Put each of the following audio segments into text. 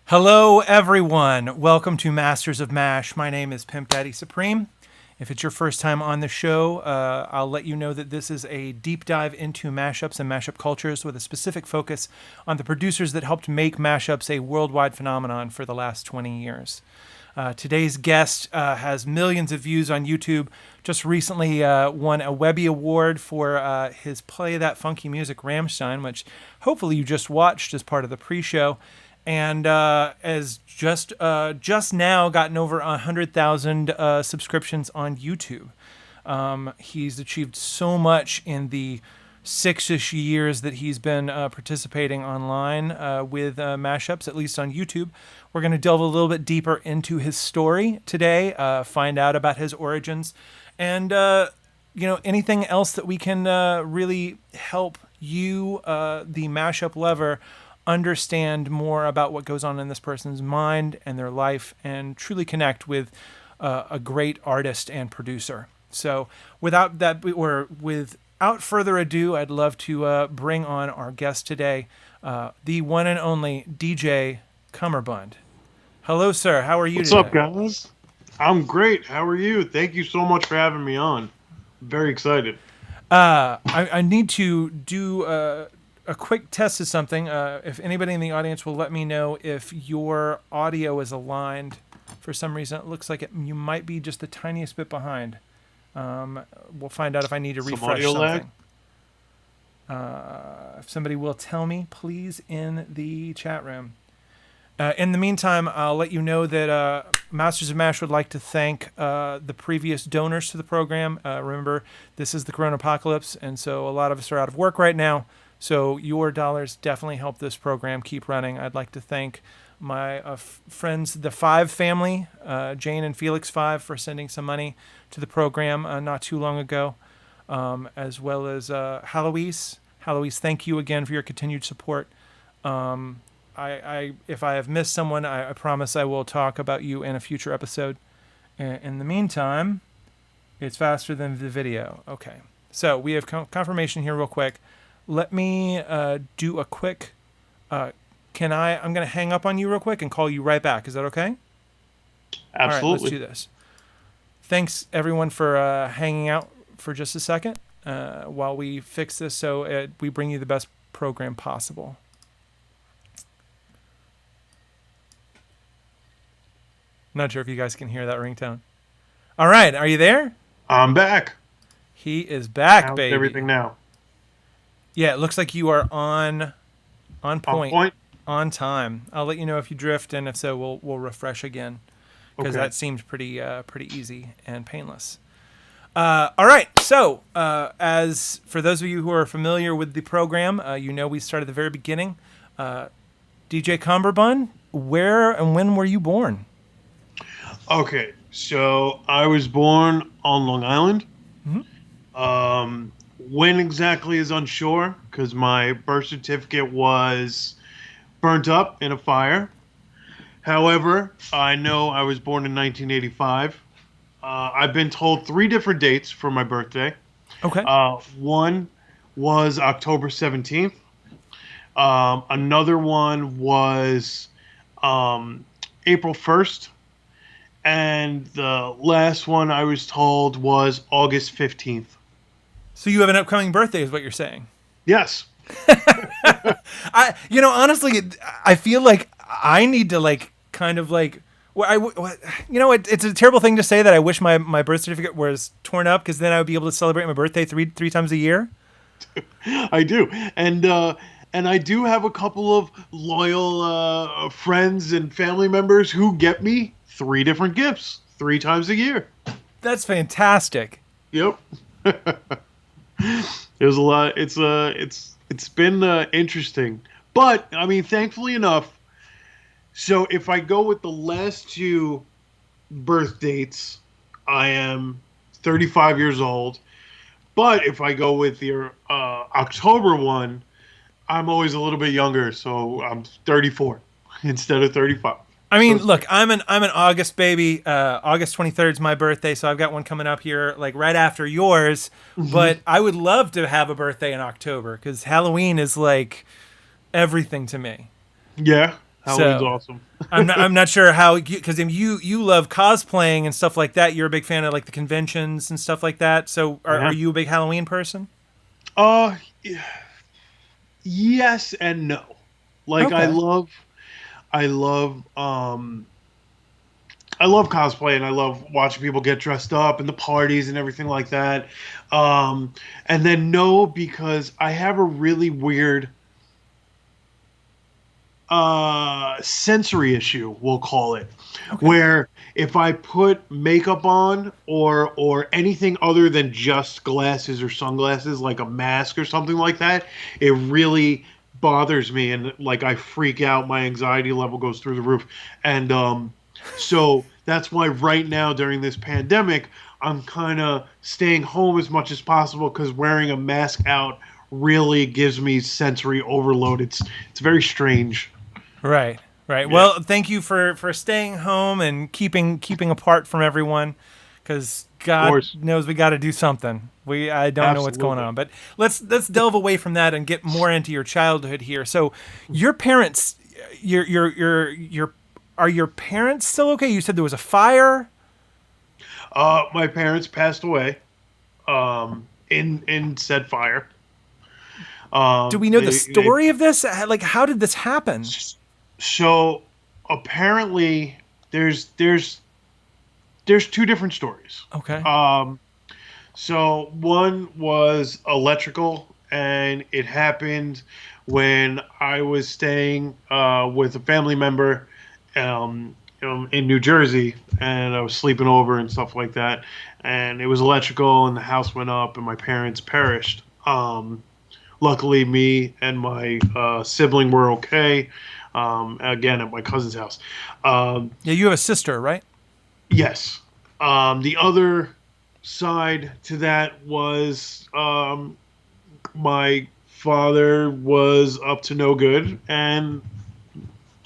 Hello, everyone. Welcome to Masters of Mash. My name is Pimpdaddysupreme. If it's your first time on the show, I'll let you know that this is a deep dive into mashups and mashup cultures with a specific focus on the producers that helped make mashups a worldwide phenomenon for the last 20 years. Today's guest has millions of views on YouTube. Just recently won a Webby Award for his Play That Funky Music Rammstein, which hopefully you just watched as part of the pre-show. And has just now gotten over 100,000 subscriptions on YouTube. He's achieved so much in the 6-ish years that he's been participating online with mashups, at least on YouTube. We're going to delve a little bit deeper into his story today, find out about his origins, and anything else that we can really help you, the mashup lover, understand more about what goes on in this person's mind and their life and truly connect with a great artist and producer. So without further ado, I'd love to bring on our guest today, the one and only DJ Cummerbund. Hello, sir. How are you today? What's up, guys? I'm great. How are you? Thank you so much for having me on. I'm very excited. I need to do a quick test of something. If anybody in the audience will let me know if your audio is aligned. For some reason, it looks like you might be just the tiniest bit behind. We'll find out if I need to refresh something. If somebody will tell me, please, in the chat room. In the meantime, I'll let you know that Masters of Mash would like to thank the previous donors to the program. Remember, this is the Corona Apocalypse, and so a lot of us are out of work right now. So your dollars definitely help this program keep running. I'd like to thank my friends, the Five family, Jane and Felix Five, for sending some money to the program not too long ago, as well as Heloise. Heloise, thank you again for your continued support. If I have missed someone, I promise I will talk about you in a future episode. In the meantime, it's faster than the video. Okay, so we have confirmation here real quick. Let me do a quick, I'm going to hang up on you real quick and call you right back. Is that okay? Absolutely. All right, let's do this. Thanks, everyone, for hanging out for just a second while we fix this so we bring you the best program possible. Not sure if you guys can hear that ringtone. All right, are you there? I'm back. He is back, How's baby. everything now? Yeah, it looks like you are on point, on time. I'll let you know if you drift, and if so, we'll refresh again because that seemed pretty easy and painless. All right, so as for those of you who are familiar with the program, we started at the very beginning. DJ Cummerbund, where and when were you born? Okay, so I was born on Long Island. Mm-hmm. When exactly is unsure because my birth certificate was burnt up in a fire. However, I know I was born in 1985. I've been told 3 different dates for my birthday. Okay. One was October 17th. Another one was April 1st. And the last one I was told was August 15th. So you have an upcoming birthday, is what you're saying? Yes. Honestly, I feel like I need to it's a terrible thing to say that I wish my birth certificate was torn up because then I would be able to celebrate my birthday three times a year. I do, and I do have a couple of loyal friends and family members who get me 3 different gifts 3 times a year. That's fantastic. Yep. There's a lot. It's been interesting, but I mean, thankfully enough. So if I go with the last 2 birth dates, I am 35 years old. But if I go with your October one, I'm always a little bit younger, so I'm 34 instead of 35. I mean, look, I'm an August baby. August 23rd is my birthday, so I've got one coming up here, like right after yours. Mm-hmm. But I would love to have a birthday in October because Halloween is like everything to me. Yeah. Halloween's So awesome. I'm not sure how, because you love cosplaying and stuff like that. You're a big fan of like the conventions and stuff like that. So are Yeah. you a big Halloween person? Uh, yes and no. Like Okay. I love, I love cosplay and I love watching people get dressed up and the parties and everything like that. And then no, because I have a really weird sensory issue, we'll call it, Okay. where if I put makeup on or anything other than just glasses or sunglasses, like a mask or something like that, it really bothers me and like I freak out. My anxiety level goes through the roof, and so that's why right now during this pandemic, I'm kind of staying home as much as possible because wearing a mask out really gives me sensory overload. It's very strange. Right. Right. Yeah, Well, thank you for staying home and keeping apart from everyone, because of God course. knows we got to do something. I don't know what's going Absolutely. on, but let's delve away from that and get more into your childhood here. So, your parents, your are your parents still okay? You said there was a fire. My parents passed away in said fire. Do we know the They story of this? Like, how did this happen? so apparently there's there's two different stories. Okay. Um, so one was electrical, and it happened when I was staying with a family member in New Jersey, and I was sleeping over and stuff like that. And it was electrical, and the house went up, and my parents perished. Luckily, me and my sibling were okay. Again, at my cousin's house. Yeah, you have a sister, right? Yes. The other side to that was my father was up to no good, and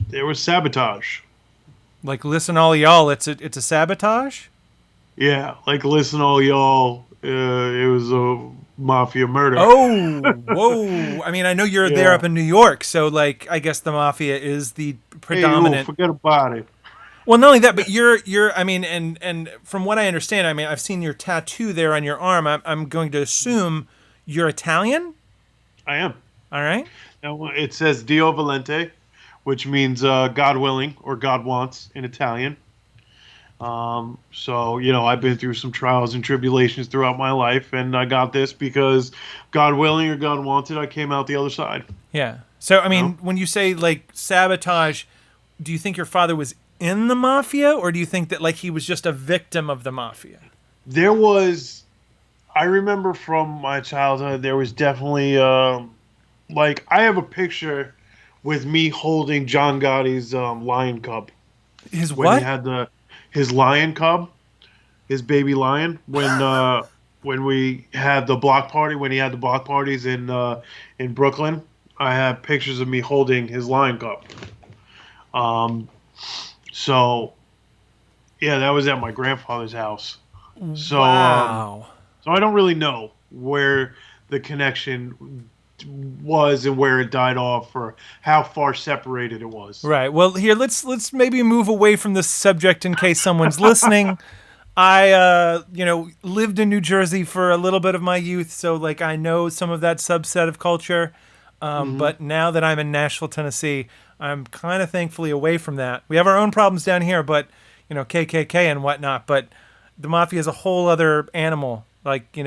there was sabotage. Like, listen, all y'all, it's a sabotage. Yeah, like listen, all y'all, it was a mafia murder. Oh, whoa! I mean, I know you're there Yeah. up in New York, so like, I guess the mafia is the Hey, oh, predominant. forget about it. Well, not only that, but you're. I mean, and from what I understand, I mean, I've seen your tattoo there on your arm. I'm going to assume you're Italian. I am. All right. Now, it says Dio Volente, which means God willing or God wants in Italian. So, I've been through some trials and tribulations throughout my life, and I got this because God willing or God wanted, I came out the other side. Yeah. So, I You know? mean, when you say like sabotage, do you think your father was in the mafia, or do you think that like he was just a victim of the mafia? There was, I remember from my childhood, there was definitely, like, I have a picture with me holding John Gotti's lion cub His when he what? had his lion cub, his baby lion, when we had the block party, when he had the block parties in Brooklyn. I have pictures of me holding his lion cub. Um, so yeah, that was at my grandfather's house. So Wow. so I don't really know where the connection was and where it died off or how far separated it was. Right. Well, here let's maybe move away from this subject in case someone's listening. I lived in New Jersey for a little bit of my youth, so like I know some of that subset of culture. Hmm. But now that I'm in Nashville, Tennessee, I'm kind of thankfully away from that. We have our own problems down here, but KKK and whatnot. But the mafia is a whole other animal. Like Yeah.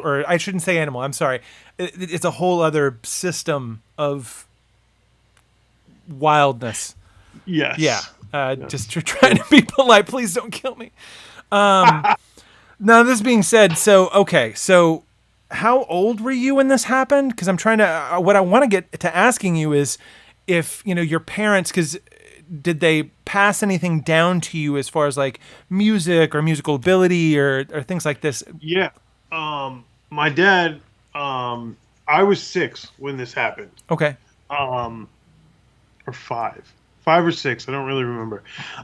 or I shouldn't say animal. I'm sorry. It's a whole other system of wildness. Yeah. Yes. Just Yes. trying to be polite. Please don't kill me. Now, this being said, so okay, so how old were you when this happened? Because I'm trying to. What I want to get to asking you is if your parents, because did they pass anything down to you as far as like music or musical ability or things like this? Yeah. My dad. I was 6 when this happened. Okay. Um, or 5 or 6. I don't really remember.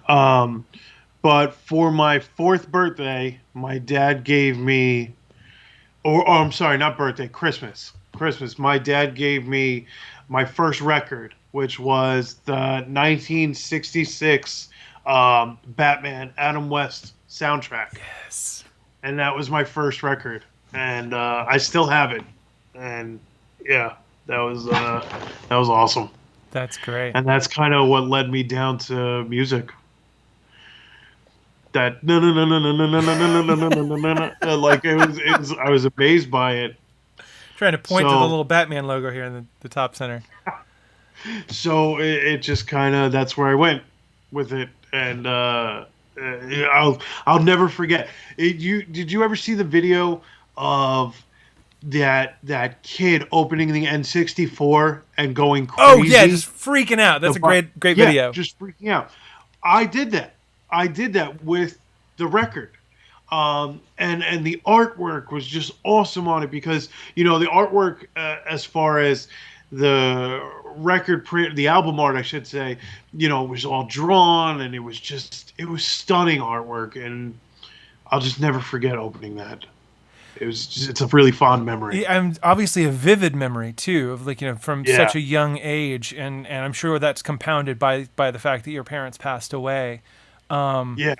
Um, but for my 4th birthday, my dad gave me, I'm sorry, not birthday, Christmas. Christmas. My dad gave me my first record, which was the 1966 Batman Adam West soundtrack. Yes. And that was my first record, and I still have it. And yeah, that was awesome. That's great. And that's kind of what led me down to music. That no no no no no no no no no no no no no no, like it was I was amazed by it. Trying to point to the So little Batman logo here in the top center. so it just kind of that's where I went with it, and I'll never forget. Did you ever see the video of that kid opening the N64 and going crazy? Oh yeah, just freaking out. That's a great Yeah, video. just freaking out. I did that. I did that with the record. And the artwork was just awesome on it because the artwork as far as the record print, the album art, I should say, it was all drawn and it was stunning artwork, and I'll just never forget opening that. It's a really fond memory. Yeah, and obviously a vivid memory too of from Yeah. such a young age, and I'm sure that's compounded by the fact that your parents passed away. Yeah.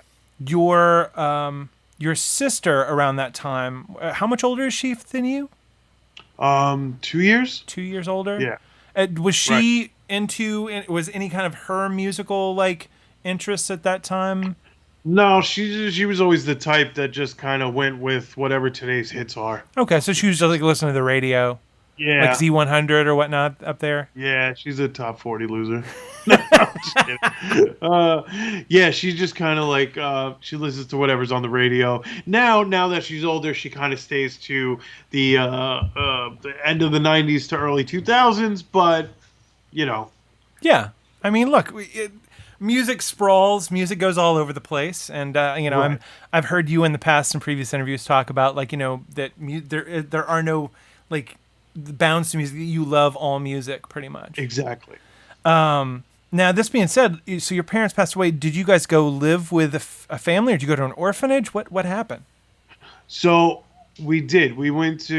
Your sister around that time, how much older is she than you? 2 years. 2 years older. Yeah. Was she was any kind of her musical interests at that time? No, she was always the type that just kind of went with whatever today's hits are. Okay, so she was just listening to the radio, Yeah. like Z100 or whatnot up there. Yeah, she's a top 40 loser. No, I'm just kidding. Yeah, she's just kind of she listens to whatever's on the radio. Now that she's older, she kind of stays to the end of the 90s to early 2000s, but Yeah, I mean, look, music sprawls, music goes all over the place, and Right. I've heard you in the past in previous interviews talk about that there are no bounds to music. You love all music pretty much. Exactly. Now, this being said, so your parents passed away. Did you guys go live with a family, or did you go to an orphanage? What happened? So we did. We lived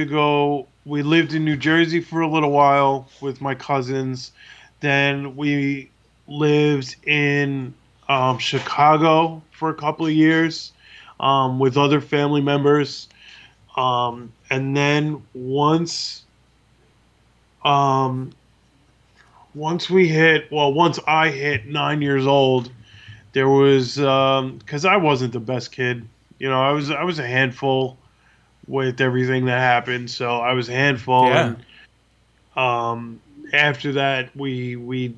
in New Jersey for a little while with my cousins. Then we lived in Chicago for a couple of years with other family members. And then once I hit 9 years old, there was because I wasn't the best kid. I was a handful with everything that happened. So I was a handful, Yeah. and after that we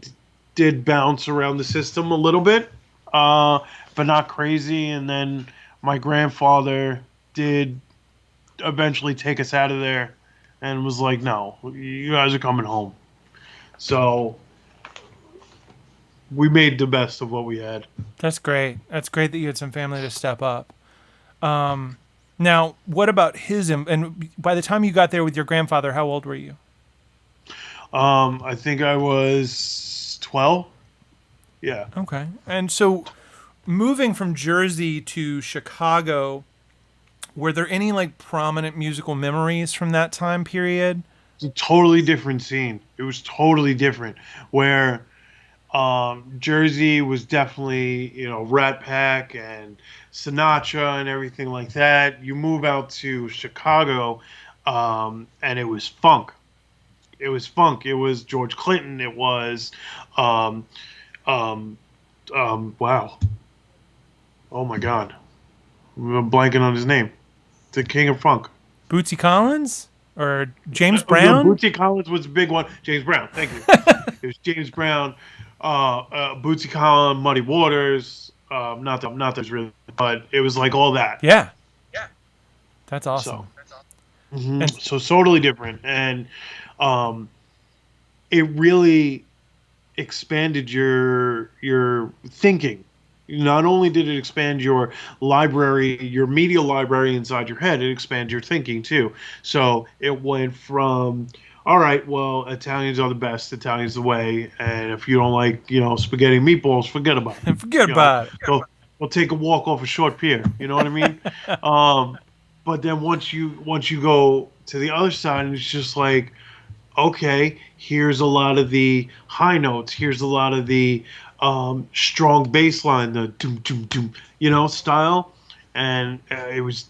did bounce around the system a little bit, but not crazy. And then my grandfather did eventually take us out of there, and was like, "No, you guys are coming home." So we made the best of what we had. That's great. That's great that you had some family to step up. Now, what about and by the time you got there with your grandfather, how old were you? I think I was 12. Yeah. Okay. And so moving from Jersey to Chicago, were there any prominent musical memories from that time period? It's a totally different scene. It was totally different. Where Jersey was definitely, Rat Pack and Sinatra and everything like that. You move out to Chicago, and it was funk. It was funk. It was George Clinton. It was, wow. Oh my God. I'm blanking on his name. The King of Funk. Bootsy Collins or James No, Brown? Bootsy Collins was a big one. James Brown. Thank you. It was James Brown, Bootsy Collins, Muddy Waters. Not that it's really, but it was like all that. Yeah. That's awesome. So totally different, and it really expanded your thinking. Not only did it expand your library, your media library inside your head, it expanded your thinking too. So it went from, all right, well, Italians are the best, Italians the way, and if you don't like, spaghetti and meatballs, forget about it. Forget about it. We'll take a walk off a short pier. You know what I mean? But then once you go to the other side, and it's just like, okay, here's a lot of the high notes. Here's a lot of the strong bass line, the doom, doom, doom, style. And it was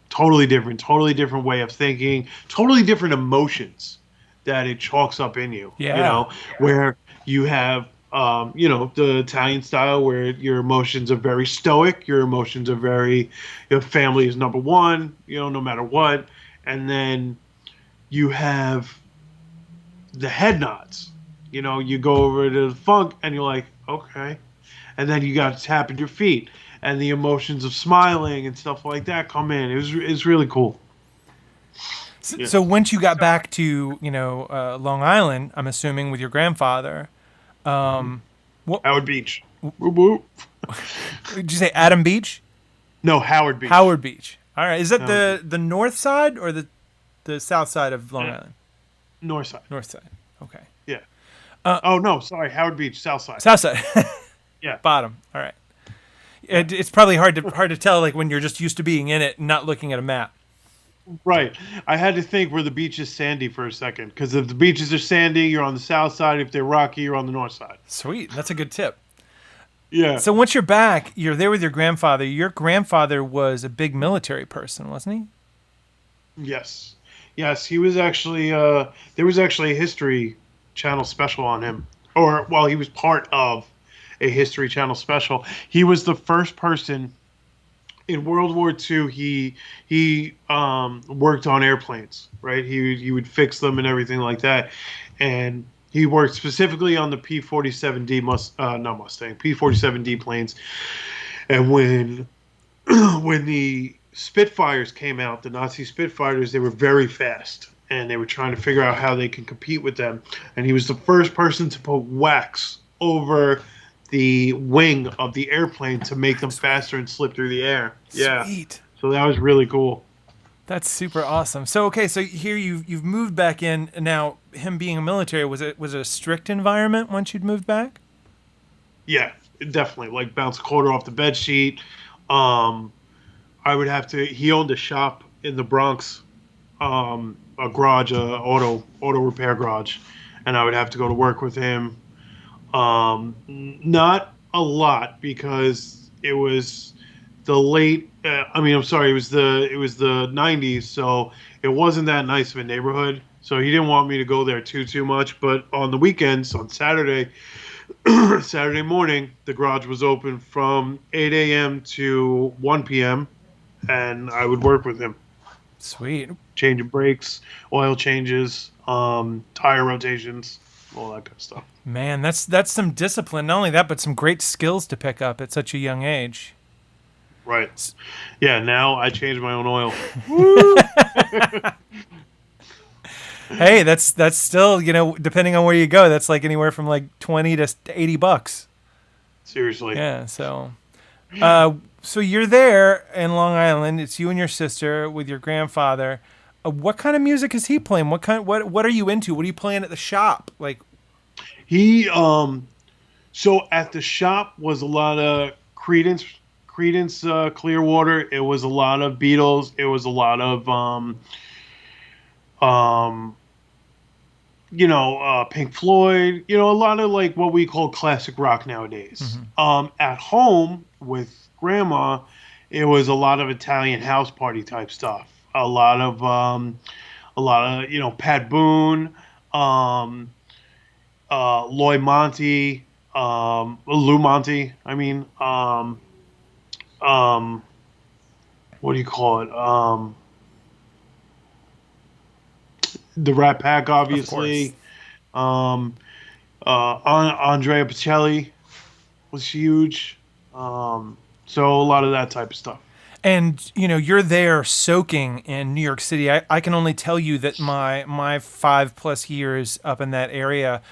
totally different way of thinking, totally different emotions that it chalks up in you, Yeah. where you have, the Italian style where your emotions are very stoic, your emotions are very, your family is number one, no matter what. And then you have the head nods. You go over to the funk and you're like, okay. And then you got tapping your feet and the emotions of smiling and stuff like that come in. It's really cool. So, Yeah. so once you got back to Long Island, I'm assuming with your grandfather. What Howard Beach. Whoop, whoop. did you say? Adam Beach, No, Howard Beach. Howard Beach. All right, is that Howard the north side or the south side of Long Beach. Island? North side. North side. Okay. Yeah. Oh no, sorry, Howard Beach, South side. South side. Yeah. Bottom. All right. It's probably hard to tell, like when you're just used to being in it and not looking at a map. Right. I had to think where the beach is sandy for a second, because if the beaches are sandy, you're on the south side. If they're rocky, you're on the north side. Sweet. That's a good tip. Yeah. So once you're back, you're there with your grandfather. Your grandfather was a big military person, wasn't he? Yes. Yes, he was actually. There was actually a History Channel special on him, or well, he was part of a History Channel special. He was the first person in World War II. He worked on airplanes, right? He would fix them and everything like that, and he worked specifically on the P-47D not Mustang, P-47D planes. And when when the Spitfires came out, the Nazi Spitfires, they were very fast, and they were trying to figure out how they can compete with them. And he was the first person to put wax over the wing of the airplane to make them faster and slip through the air. Yeah. Sweet. So that was really cool. That's super awesome. So okay, so here you've moved back in. Now, him being a military, was it a strict environment once you'd moved back? Yeah, definitely. Like bounce a quarter off the bed sheet. I would have to. He owned a shop in the Bronx, a garage, auto repair garage, and I would have to go to work with him. Not a lot, because it was the late. I'm sorry. It was the '90s, so it wasn't that nice of a neighborhood. So he didn't want me to go there too much. But on the weekends, on Saturday, Saturday morning, the garage was open from 8 a.m. to 1 p.m. and I would work with him, Sweet. changing brakes, oil changes, tire rotations, all that kind of stuff. Man, that's some discipline. Not only that, but some great skills to pick up at such a young age. Right. Yeah, now I change my own oil. Hey, that's still, depending on where you go, that's like anywhere from like $20 to $80. Seriously. Yeah, so so you're there in Long Island. It's you and your sister with your grandfather. What kind of music is he playing? What are you into? What are you playing at the shop? Like He so at the shop was a lot of Credence Clearwater. It was a lot of Beatles. It was a lot of Pink Floyd, a lot of like what we call classic rock nowadays. At home with grandma, it was a lot of Italian house party type stuff. A lot of Pat Boone, Lou Monte, what do you call it? The Rat Pack, obviously. Andrea Bocelli was huge. So a lot of that type of stuff. And you're there soaking in New York City. I can only tell you that my 5+ years up in that area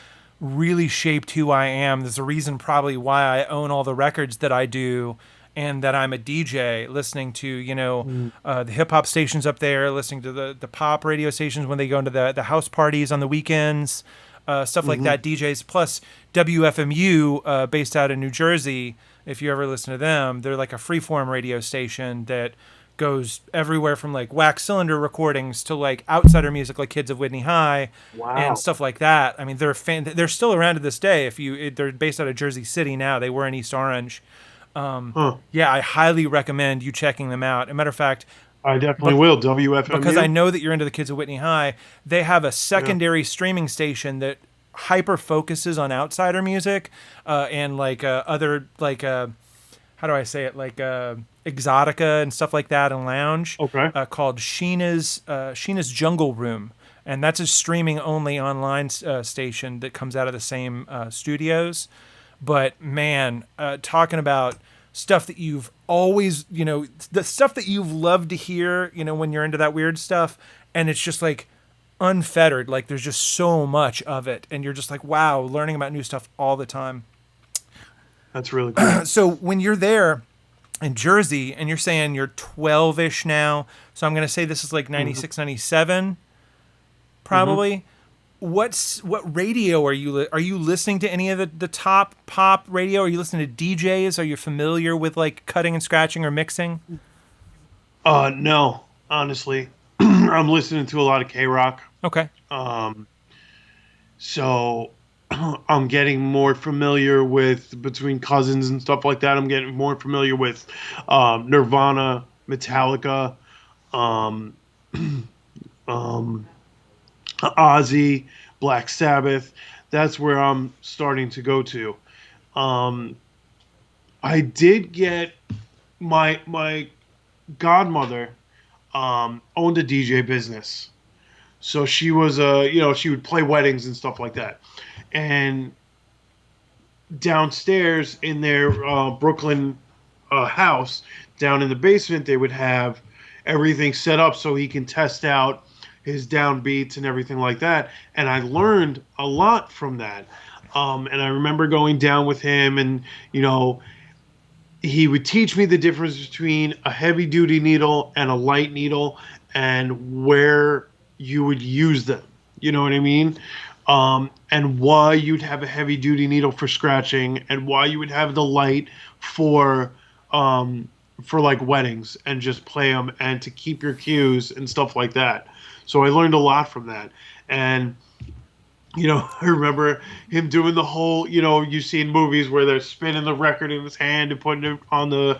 really shaped who I am. There's a reason probably why I own all the records that I do, and that I'm a DJ, listening to the hip hop stations up there, listening to the pop radio stations when they go into the house parties on the weekends, stuff like that. DJs plus WFMU, based out in New Jersey. If you ever listen to them, they're like a freeform radio station that goes everywhere from like wax cylinder recordings to like outsider music like Kids of Whitney High and Wow. stuff like that. I mean, they're still around to this day. They're based out of Jersey City now. They were in East Orange. Huh. Yeah, I highly recommend you checking them out. As a matter of fact, I definitely but will. because I WFMU? know that you're into the Kids of Whitney High, they have a Yeah. secondary streaming station that hyper focuses on outsider music and like other like how do I say it, like exotica and stuff like that and lounge Okay. called Sheena's Jungle Room. And that's a streaming only online station that comes out of the same studios. But man, talking about stuff that you've always, the stuff that you've loved to hear, when you're into that weird stuff, and it's just like unfettered. Like there's just so much of it, and you're just like, wow, learning about new stuff all the time. That's really cool. So when you're there in Jersey, and you're saying you're 12-ish now, so I'm gonna say this is like 96, 97, probably. What radio are you listening to? Any of the top pop radio? Are you listening to DJs? Are you familiar with like cutting and scratching or mixing? No, honestly. I'm listening to a lot of K-Rock. Okay. So I'm getting more familiar with between cousins and stuff like that. I'm getting more familiar with Nirvana, Metallica, um, Ozzy, Black Sabbath. That's where I'm starting to go to. Um, I did get my godmother owned a DJ business. So she was she would play weddings and stuff like that. And downstairs in their Brooklyn house, down in the basement, they would have everything set up so he can test out his downbeats and everything like that. And I learned a lot from that. And I remember going down with him, and he would teach me the difference between a heavy duty needle and a light needle, and where you would use them. You know what I mean? And why you'd have a heavy duty needle for scratching, and why you would have the light for like weddings and just play them and to keep your cues and stuff like that. So I learned a lot from that. And I remember him doing the whole, you see in movies where they're spinning the record in his hand and putting it on the,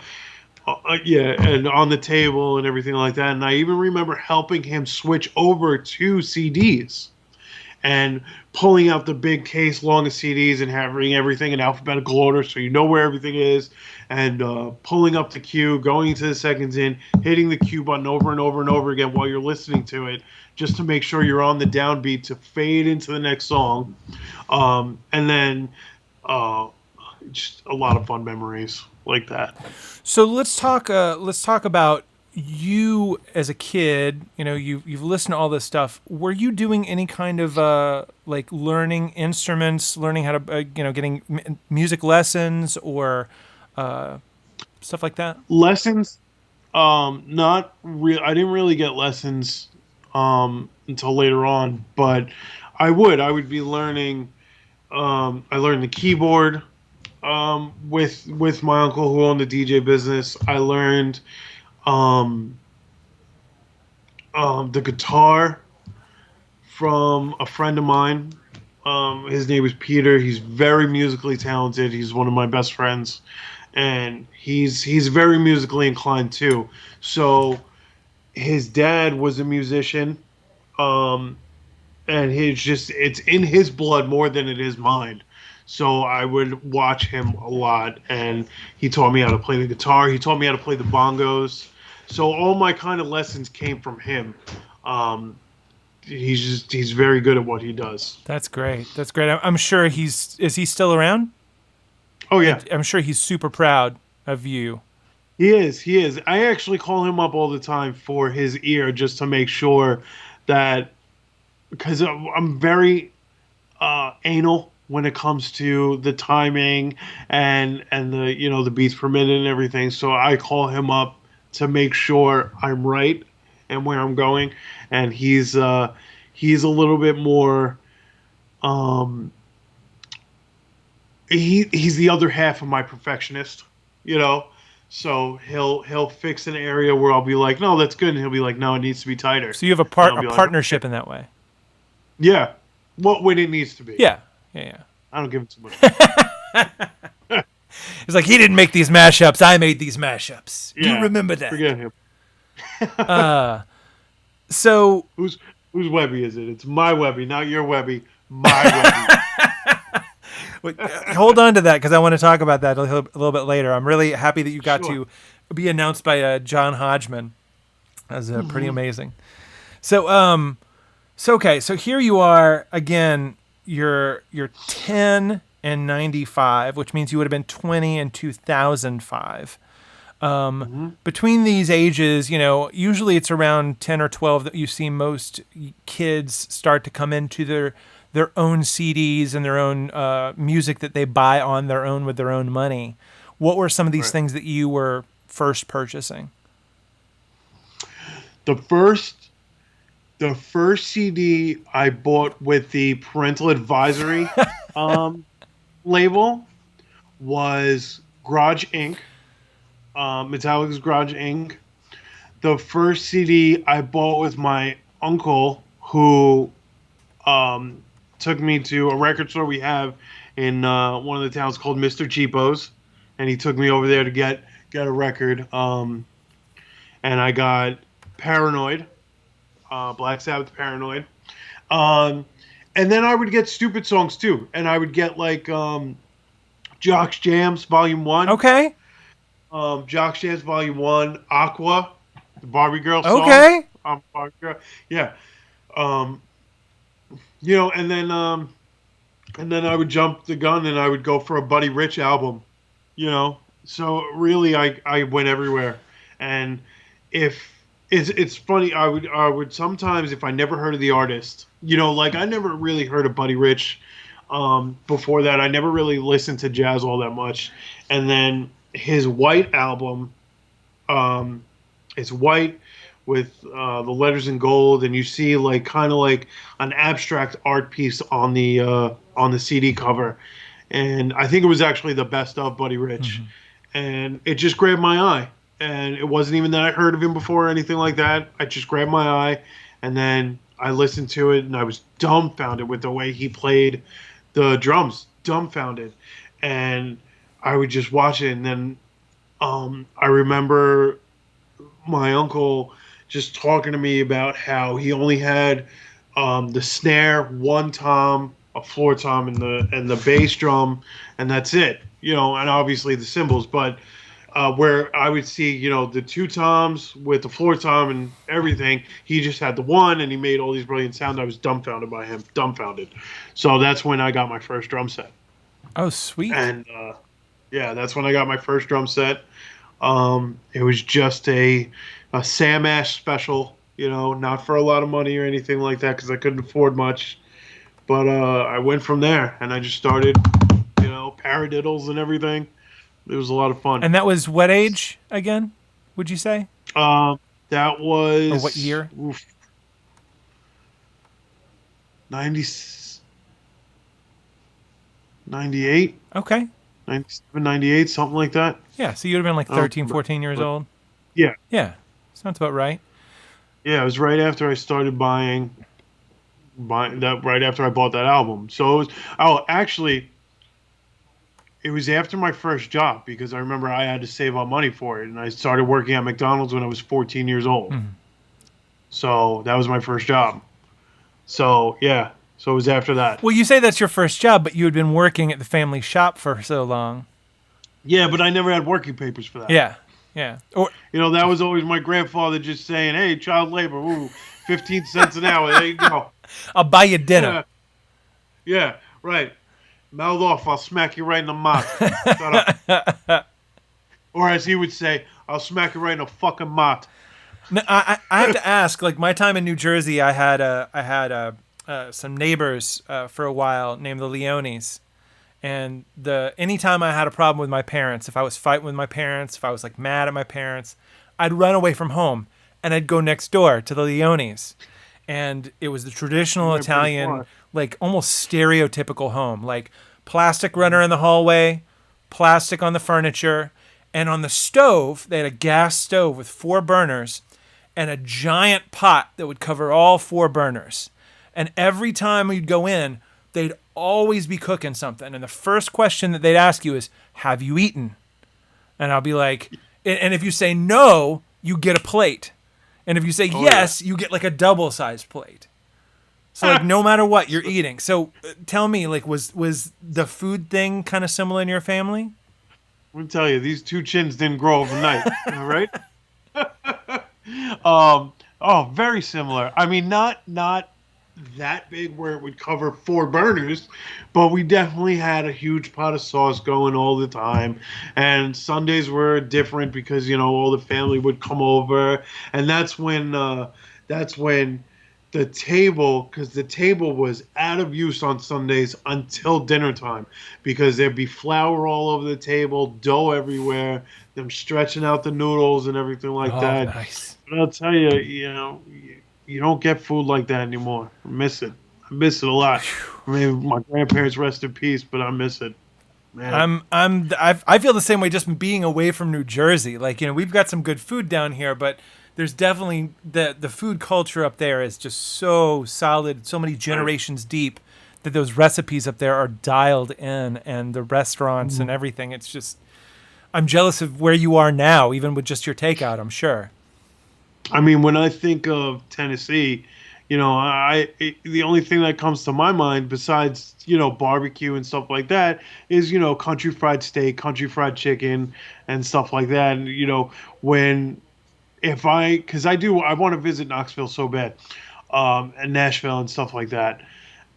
and on the table and everything like that. And I even remember helping him switch over to CDs and pulling out the big case long of CDs and having everything in alphabetical order so you know where everything is, and pulling up the cue, going into the seconds in, hitting the cue button over and over and over again while you're listening to it, just to make sure you're on the downbeat to fade into the next song. And then just a lot of fun memories like that. So let's talk about you as a kid. You've listened to all this stuff. Were you doing any kind of like learning instruments, learning how to getting music lessons or stuff like that? Lessons, not real. I didn't really get lessons until later on, but I would be learning. I learned the keyboard with my uncle who owned the DJ business. I learned the guitar from a friend of mine. His name is Peter. He's very musically talented. He's one of my best friends, and he's very musically inclined too. So his dad was a musician, and it's in his blood more than it is mine. So I would watch him a lot, and he taught me how to play the guitar. He taught me how to play the bongos. So all my kind of lessons came from him. He's very good at what he does. That's great. That's great. I'm sure is he still around? Oh yeah, I'm sure he's super proud of you. he is. He is. I actually call him up all the time for his ear just to make sure that, because I'm very anal when it comes to the timing and the the beats per minute and everything. So I call him up to make sure I'm right and where I'm going. And he's a little bit more. He's the other half of my perfectionist, you know. So he'll fix an area where I'll be like, no, that's good, and he'll be like, no, it needs to be tighter. So you have And I'll a be like, partnership okay. in that way. Yeah, what when it needs to be. Yeah. Yeah. I don't give it too much credit. It's like he didn't make these mashups. I made these mashups. You Yeah, remember that? forget him. So Whose Webby is it? It's my Webby, not your Webby. My hold on to that because I want to talk about that a little bit later. I'm really happy that you got Sure. to be announced by John Hodgman. That was pretty amazing. So okay, so here you are again. You're 10 and 95, which means you would have been 20 in 2005. Between these ages, usually it's around 10 or 12 that you see most kids start to come into their own CDs and their own music that they buy on their own with their own money. What were some of these Right. things that you were first purchasing? The first CD I bought with the parental advisory label was Garage Inc. Metallica's Garage Inc. The first CD I bought with my uncle, who took me to a record store we have in one of the towns called Mr. Cheapo's, and he took me over there to get a record. And I got Paranoid, Black Sabbath Paranoid. And then I would get stupid songs too, and I would get like Jock's Jams Volume 1. Okay. Jock's Jams Volume 1, Aqua, the Barbie Girl song. Okay. Barbie Girl. Yeah. And then I would jump the gun and I would go for a Buddy Rich album. So really I went everywhere. And if it's funny, I would sometimes, if I never heard of the artist, like I never really heard of Buddy Rich before that. I never really listened to jazz all that much. And then his White album, it's white with the letters in gold, and you see like kind of like an abstract art piece on the CD cover, and I think it was actually the best of Buddy Rich, and it just grabbed my eye. And it wasn't even that I heard of him before or anything like that. I just grabbed my eye, and then I listened to it, and I was dumbfounded with the way he played the drums, dumbfounded, and I would just watch it, and then I remember my uncle just talking to me about how he only had the snare, one tom, a floor tom, and the bass drum, and that's it. And obviously the cymbals, but where I would see, the two toms with the floor tom and everything, he just had the one, and he made all these brilliant sounds. I was dumbfounded by him, dumbfounded. So that's when I got my first drum set. Oh, sweet. And yeah, that's when I got my first drum set. It was just a Sam Ash special, not for a lot of money or anything like that because I couldn't afford much. But I went from there, and I just started, paradiddles and everything. It was a lot of fun. And that was what age again, would you say? That was... Or what year? 98. Okay. 97, 98, something like that. Yeah, so you would have been like 13, 14 years old? Yeah. Yeah, sounds about right. Yeah, it was right after I started buying that, right after I bought that album. So it was, actually, it was after my first job because I remember I had to save up money for it, and I started working at McDonald's when I was 14 years old. So that was my first job. So yeah, so it was after that. Well, you say that's your first job, but you had been working at the family shop for so long. Yeah, but I never had working papers for that. Yeah, yeah. Or that was always my grandfather just saying, "Hey, child labor, ooh, 15 cents an hour. There you go. I'll buy you dinner." Yeah, right. Mouth off, I'll smack you right in the mouth. Shut up. Or as he would say, I'll smack you right in the fucking mouth. No, I have to ask. Like my time in New Jersey, I had some neighbors for a while named the Leones, and anytime I had a problem with my parents, if I was fighting with my parents, if I was like mad at my parents, I'd run away from home and I'd go next door to the Leones, and it was the traditional Italian, like almost stereotypical home, like plastic runner in the hallway, plastic on the furniture. And on the stove, they had a gas stove with 4 burners and a giant pot that would cover all 4 burners. And every time we'd go in, they'd always be cooking something. And the first question that they'd ask you is, have you eaten? And I'll be like, and if you say no, you get a plate. And if you say yes, you get like a double-sized plate. So like no matter what, you're eating. So tell me, like, was the food thing kind of similar in your family? Let me tell you, these 2 chins didn't grow overnight. All right. Very similar. I mean, not that big where it would cover 4 burners, but we definitely had a huge pot of sauce going all the time. And Sundays were different because, you know, all the family would come over, and that's when the table, because the table was out of use on Sundays until dinner time, because there'd be flour all over the table, dough everywhere, them stretching out the noodles and everything like that. Nice. But I'll tell you, you know, you don't get food like that anymore. I miss it. I miss it a lot. I mean, my grandparents rest in peace, but I miss it. Man. I feel the same way just being away from New Jersey. Like, you know, we've got some good food down here, but there's definitely the food culture up there is just so solid, so many generations deep that those recipes up there are dialed in, and the restaurants and everything. It's just, I'm jealous of where you are now, even with just your takeout, I'm sure. I mean, when I think of Tennessee, you know, the only thing that comes to my mind besides, you know, barbecue and stuff like that is, you know, country fried steak, country fried chicken, and stuff like that. And, you know, because I want to visit Knoxville so bad, and Nashville and stuff like that.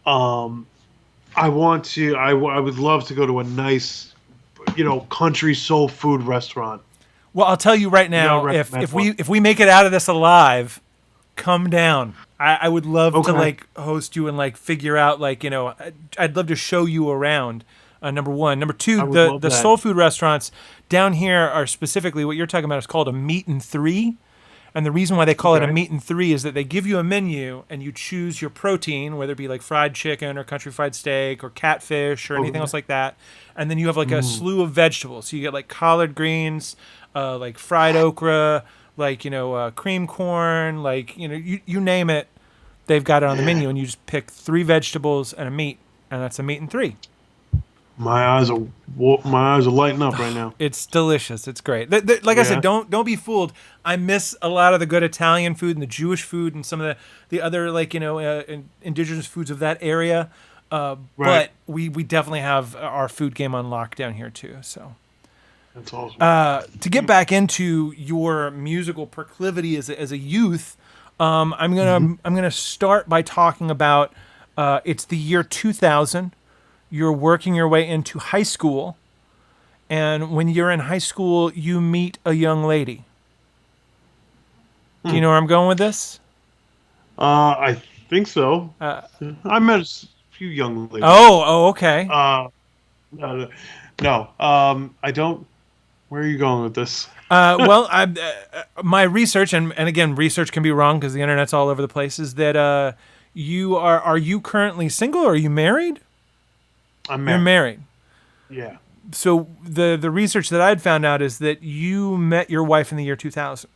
I would love to go to a nice, you know, country soul food restaurant. Well, I'll tell you right now, if we make it out of this alive, come down. I would love to like host you and like figure out, like, you know, I'd love to show you around. Number one, number two, the soul food restaurants down here are specifically what you're talking about is called a meat and 3. And the reason why they call it a meat and 3 is that they give you a menu and you choose your protein, whether it be like fried chicken or country fried steak or catfish or anything else like that. And then you have like a slew of vegetables. So you get like collard greens, like fried okra, like, you know, cream corn, like, you know, you name it, they've got it on the menu, and you just pick 3 vegetables and a meat, and that's a meat and 3. My eyes are lighting up right now. It's delicious. It's great. Like I said, don't be fooled. I miss a lot of the good Italian food and the Jewish food and some of the other, like, you know, indigenous foods of that area. But we definitely have our food game on lock down here too. So that's awesome. To get back into your musical proclivity as a youth, I'm gonna start by talking about it's the year 2000. You're working your way into high school, and when you're in high school, you meet a young lady. Do you know where I'm going with this? I think so. I met a few young ladies. Oh, okay. No. I don't. Where are you going with this? Well, my research, and again, research can be wrong because the internet's all over the place, is that are you currently single or are you married? I'm married. You're married. Yeah. So the research that I'd found out is that you met your wife in the year 2000.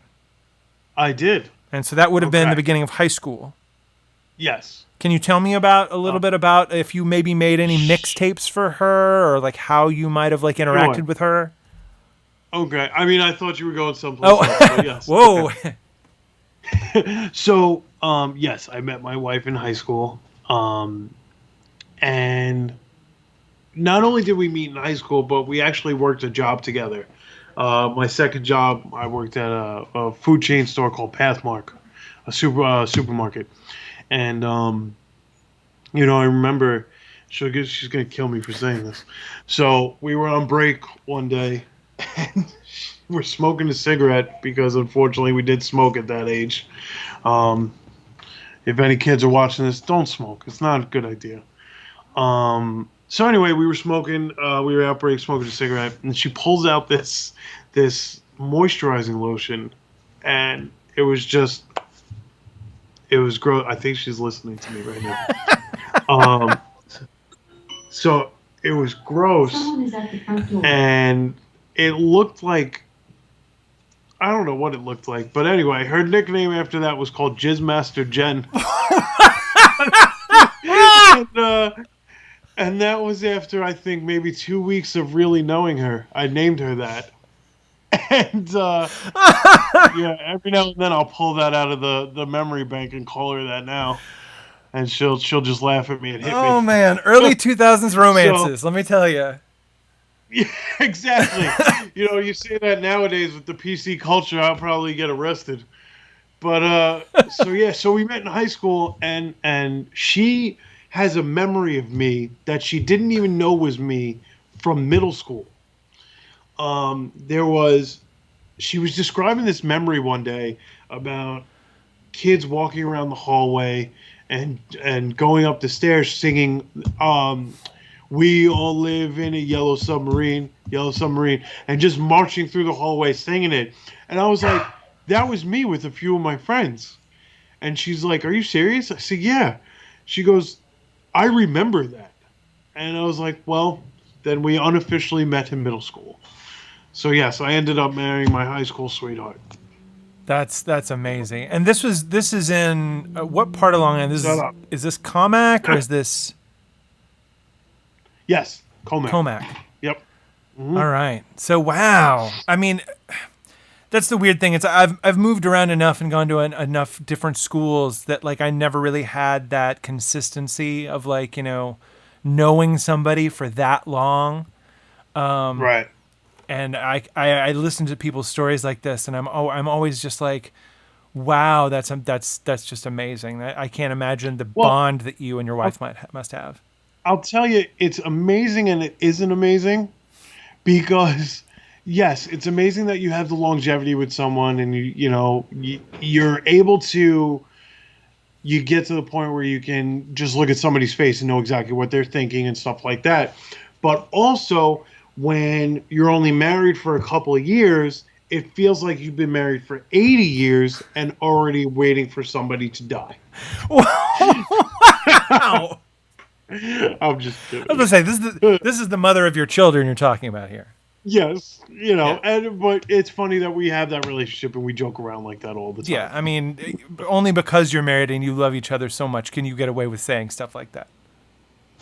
I did. And so that would have been the beginning of high school. Yes. Can you tell me about a little bit about if you maybe made any mixtapes for her, or like how you might have like interacted with her? Okay. I mean, I thought you were going someplace else, but yes. Whoa. Okay. So, yes, I met my wife in high school. And not only did we meet in high school, but we actually worked a job together. My second job, I worked at a food chain store called Pathmark, a supermarket. And, you know, I remember, she's going to kill me for saying this. So we were on break one day, and we're smoking a cigarette because, unfortunately, we did smoke at that age. If any kids are watching this, don't smoke. It's not a good idea. So anyway, we were smoking, we were out break smoking a cigarette, and she pulls out this moisturizing lotion, and it was gross. I think she's listening to me right now. So it was gross, and it looked like, I don't know what it looked like, but anyway, her nickname after that was called Jizzmaster Jen. and, and that was after, I think, maybe 2 weeks of really knowing her. I named her that. And yeah, every now and then I'll pull that out of the memory bank and call her that now, and she'll just laugh at me and hit Oh me. man, early 2000s romances. So, Let me tell you. yeah, exactly. You say that nowadays with the PC culture, I'll probably get arrested. But so yeah, so we met in high school, and she has a memory of me that she didn't even know was me from middle school. There was She was describing this memory one day about kids walking around the hallway and going up the stairs singing, "We all live in a yellow submarine," and just marching through the hallway singing it. And I was like, that was me with a few of my friends. And she's like, "Are you serious?" I said, "Yeah." She goes, "I remember that." And I was like, well, then we unofficially met in middle school. So yes, I ended up marrying my high school sweetheart. That's amazing. And this is in what part of Long Island? Shut up. Is this Comac or is this Yes, Comac. Comac? Yep. All right. So wow. I mean, that's the weird thing. It's I've moved around enough and gone to enough different schools that like I never really had that consistency of like knowing somebody for that long. Right. And I listen to people's stories like this, and I'm always just like, wow, that's just amazing. I can't imagine the Well, bond that you and your wife must have. I'll tell you, it's amazing and it isn't amazing because yes, it's amazing that you have the longevity with someone and you're able to you get to the point where you can just look at somebody's face and know exactly what they're thinking and stuff like that. But also, when you're only married for a couple of years, it feels like you've been married for 80 years and already waiting for somebody to die. Wow. I'm just kidding. I was gonna say this is the mother of your children you're talking about here. Yes, Yeah. but it's funny that we have that relationship and we joke around like that all the time. Yeah, I mean, only because you're married and you love each other so much can you get away with saying stuff like that.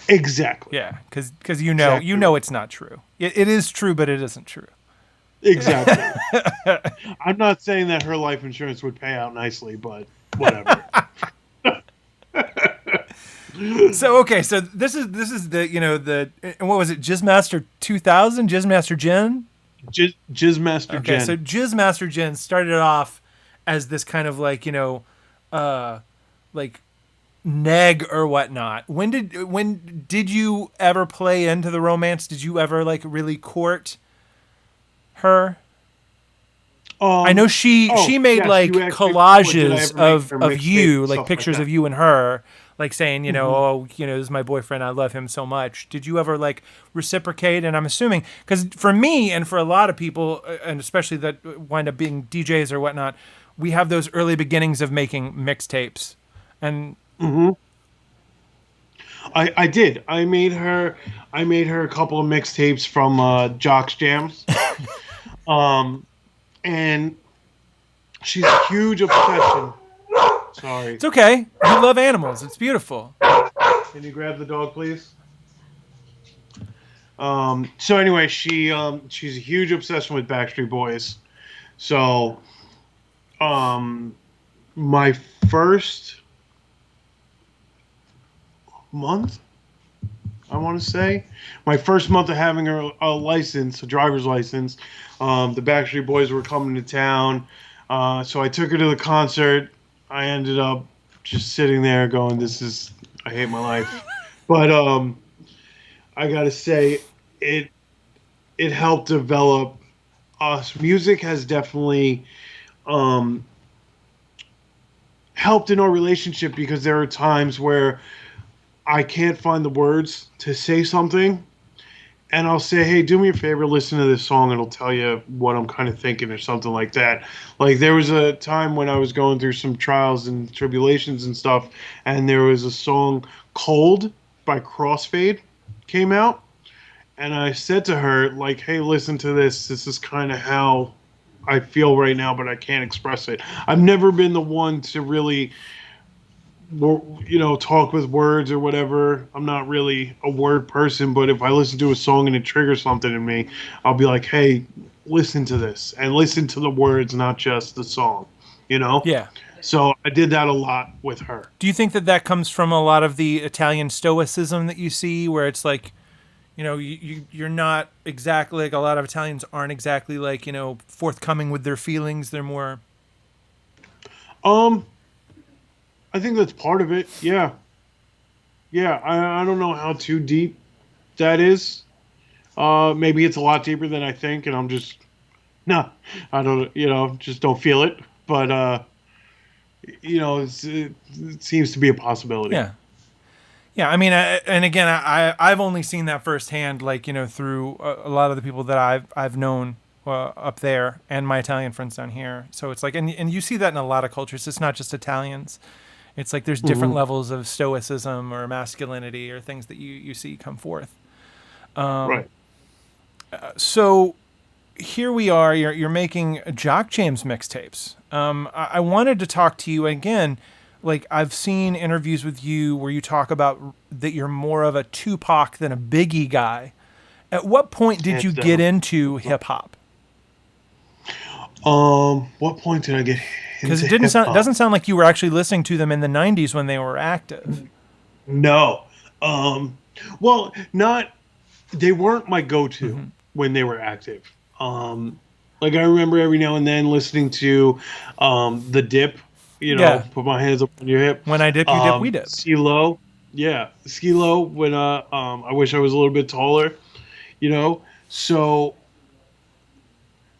Exactly. Yeah, because exactly. It's not true. It is true, but it isn't true. Exactly. I'm not saying that her life insurance would pay out nicely, but whatever. So okay, so this is the what was it? Jizzmaster 2000, Jizzmaster Jen. Jizzmaster Okay, Jen. so Jizzmaster Jen started off as this kind of like like neg or whatnot. When did you ever play into the romance? Did you ever like really court her? I know she made like collages of you, like pictures of you and her, like saying, this is my boyfriend, I love him so much. Did you ever like reciprocate? And I'm assuming, because for me and for a lot of people, and especially that wind up being DJs or whatnot, we have those early beginnings of making mixtapes. And I did. I made her a couple of mixtapes from Jock's Jams. And she's a huge obsession. Sorry. It's okay. You love animals. It's beautiful. Can you grab the dog, please? So anyway, she's a huge obsession with Backstreet Boys. So, my first month, I want to say, my first month of having a driver's license, the Backstreet Boys were coming to town. So I took her to the concert. I ended up just sitting there going, I hate my life. But I got to say, it helped develop us. Music has definitely helped in our relationship because there are times where I can't find the words to say something. And I'll say, hey, do me a favor, listen to this song. It'll tell you what I'm kind of thinking or something like that. Like there was a time when I was going through some trials and tribulations and stuff. And there was a song Cold by Crossfade came out. and I said to her, like, hey, listen to this. This is kind of how I feel right now, but I can't express it. I've never been the one to really, talk with words or whatever. I'm not really a word person, but if I listen to a song and it triggers something in me, I'll be like, hey, listen to this and listen to the words, not just the song, you know? Yeah. So I did that a lot with her. Do you think that that comes from a lot of the Italian stoicism that you see, where it's like, you're not exactly like a lot of Italians aren't exactly like, forthcoming with their feelings. They're more. Um, I think that's part of it. Yeah. Yeah. I don't know how too deep that is. Maybe it's a lot deeper than I think, and I'm just, no, I don't, just don't feel it. But, it seems to be a possibility. Yeah. Yeah, I mean, and again, I've only seen that firsthand, like through a lot of the people that I've known up there, and my Italian friends down here. So it's like, and you see that in a lot of cultures. It's not just Italians. It's like there's different levels of stoicism or masculinity or things that you see come forth. Right. So here we are. You're making Jock James mixtapes. I wanted to talk to you again. Like, I've seen interviews with you where you talk about that you're more of a Tupac than a Biggie guy. At what point did you get into hip hop? What point did I get Because into it doesn't sound like you were actually listening to them in the '90s when they were active. No. Well, not they weren't my go-to when they were active. Like I remember every now and then listening to The Dip, put my hands up on your hip. When I dip, you dip, we dip. Skee-Lo. Yeah, Skee-Lo when I wish I was a little bit taller, So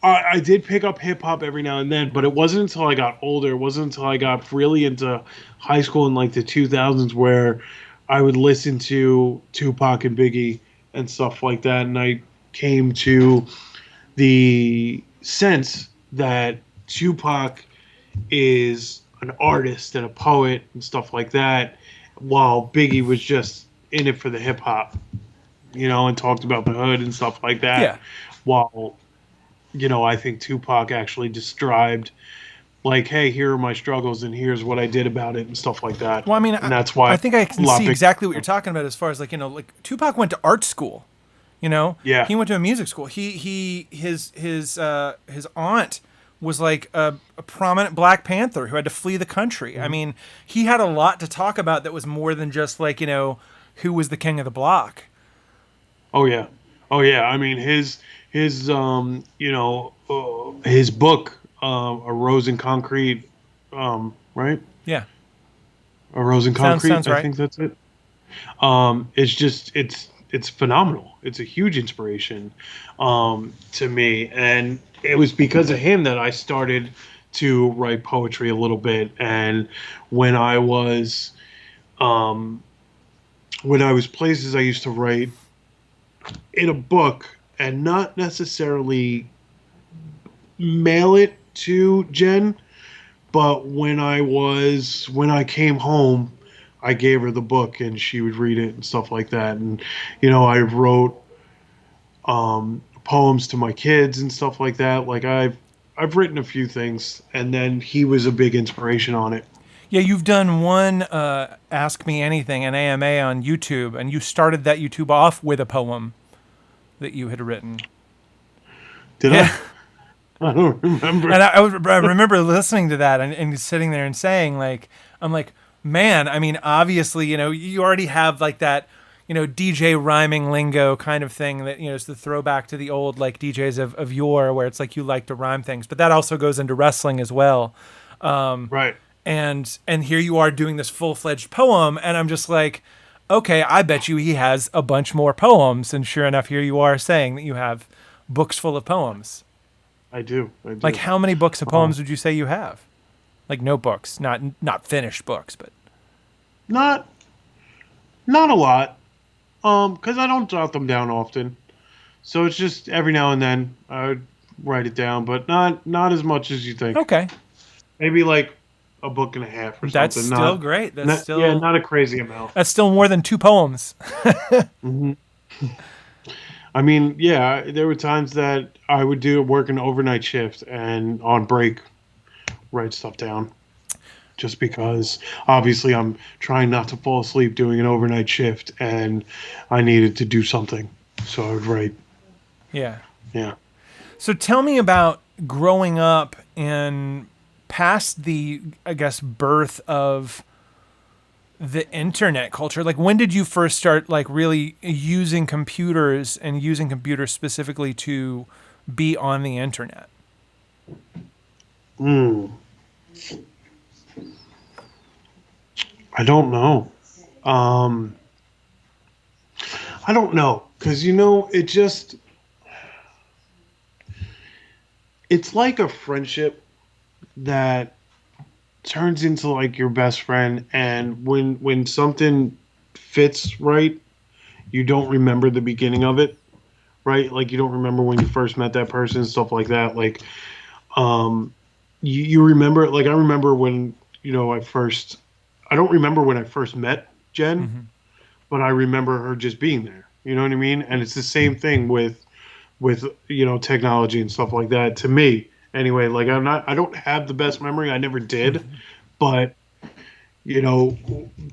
I did pick up hip hop every now and then, but it wasn't until I got older. It wasn't until I got really into high school in like the 2000s where I would listen to Tupac and Biggie and stuff like that. And I came to the sense that Tupac is an artist and a poet and stuff like that, while Biggie was just in it for the hip hop, and talked about the hood and stuff like that. Yeah. While I think Tupac actually described, like, hey, here are my struggles and here's what I did about it and stuff like that. Well, I mean, and that's why I think I can see exactly what you're talking about as far as like Tupac went to art school. Yeah. He went to a music school. His aunt was like a prominent Black Panther who had to flee the country. Mm-hmm. I mean, he had a lot to talk about that was more than just like who was the king of the block. Oh yeah. I mean his his book, A Rose in Concrete, right? Yeah. A Rose in Concrete. Sounds right. I think that's it. It's phenomenal. It's a huge inspiration to me, and it was because of him that I started to write poetry a little bit. And when I was places, I used to write in a book and not necessarily mail it to Jen, but when I came home, I gave her the book and she would read it and stuff like that. And I wrote poems to my kids and stuff like that. Like I've written a few things, and then he was a big inspiration on it. Yeah, you've done one Ask Me Anything, an AMA on YouTube, and you started that YouTube off with a poem that you had written. Did I? I don't remember. And I remember listening to that and sitting there and saying, like, I'm like, man, I mean, obviously, you already have like that, DJ rhyming lingo kind of thing that, is the throwback to the old like DJs of yore, where it's like you like to rhyme things. But that also goes into wrestling as well. Right. And here you are doing this full-fledged poem, and I'm just like, okay, I bet you he has a bunch more poems. And sure enough, here you are saying that you have books full of poems. I do. Like, how many books of poems would you say you have? Like notebooks, not finished books, but not a lot. Because I don't jot them down often, so it's just every now and then I would write it down, but not as much as you think. Okay, maybe like a book and a half or something. That's still great. That's still not a crazy amount. That's still more than 2 poems. Mm-hmm. I mean, yeah, there were times that I would work an overnight shift and on break write stuff down. Just because obviously I'm trying not to fall asleep doing an overnight shift and I needed to do something. So I would write. Yeah. Yeah. So tell me about growing up and past the, I guess, birth of the internet culture. Like, when did you first start, like, really using computers and using computers specifically to be on the internet? Mm, I don't know. Um, I don't know. Because, it's like a friendship that turns into like your best friend. And when something fits right, you don't remember the beginning of it, right? Like you don't remember when you first met that person, stuff like that. Like, um, you remember, like I remember when, I don't remember when I first met Jen, Mm-hmm. but I remember her just being there. You know what I mean? And it's the same thing with technology and stuff like that. To me, anyway, like I don't have the best memory. I never did, Mm-hmm. but you know,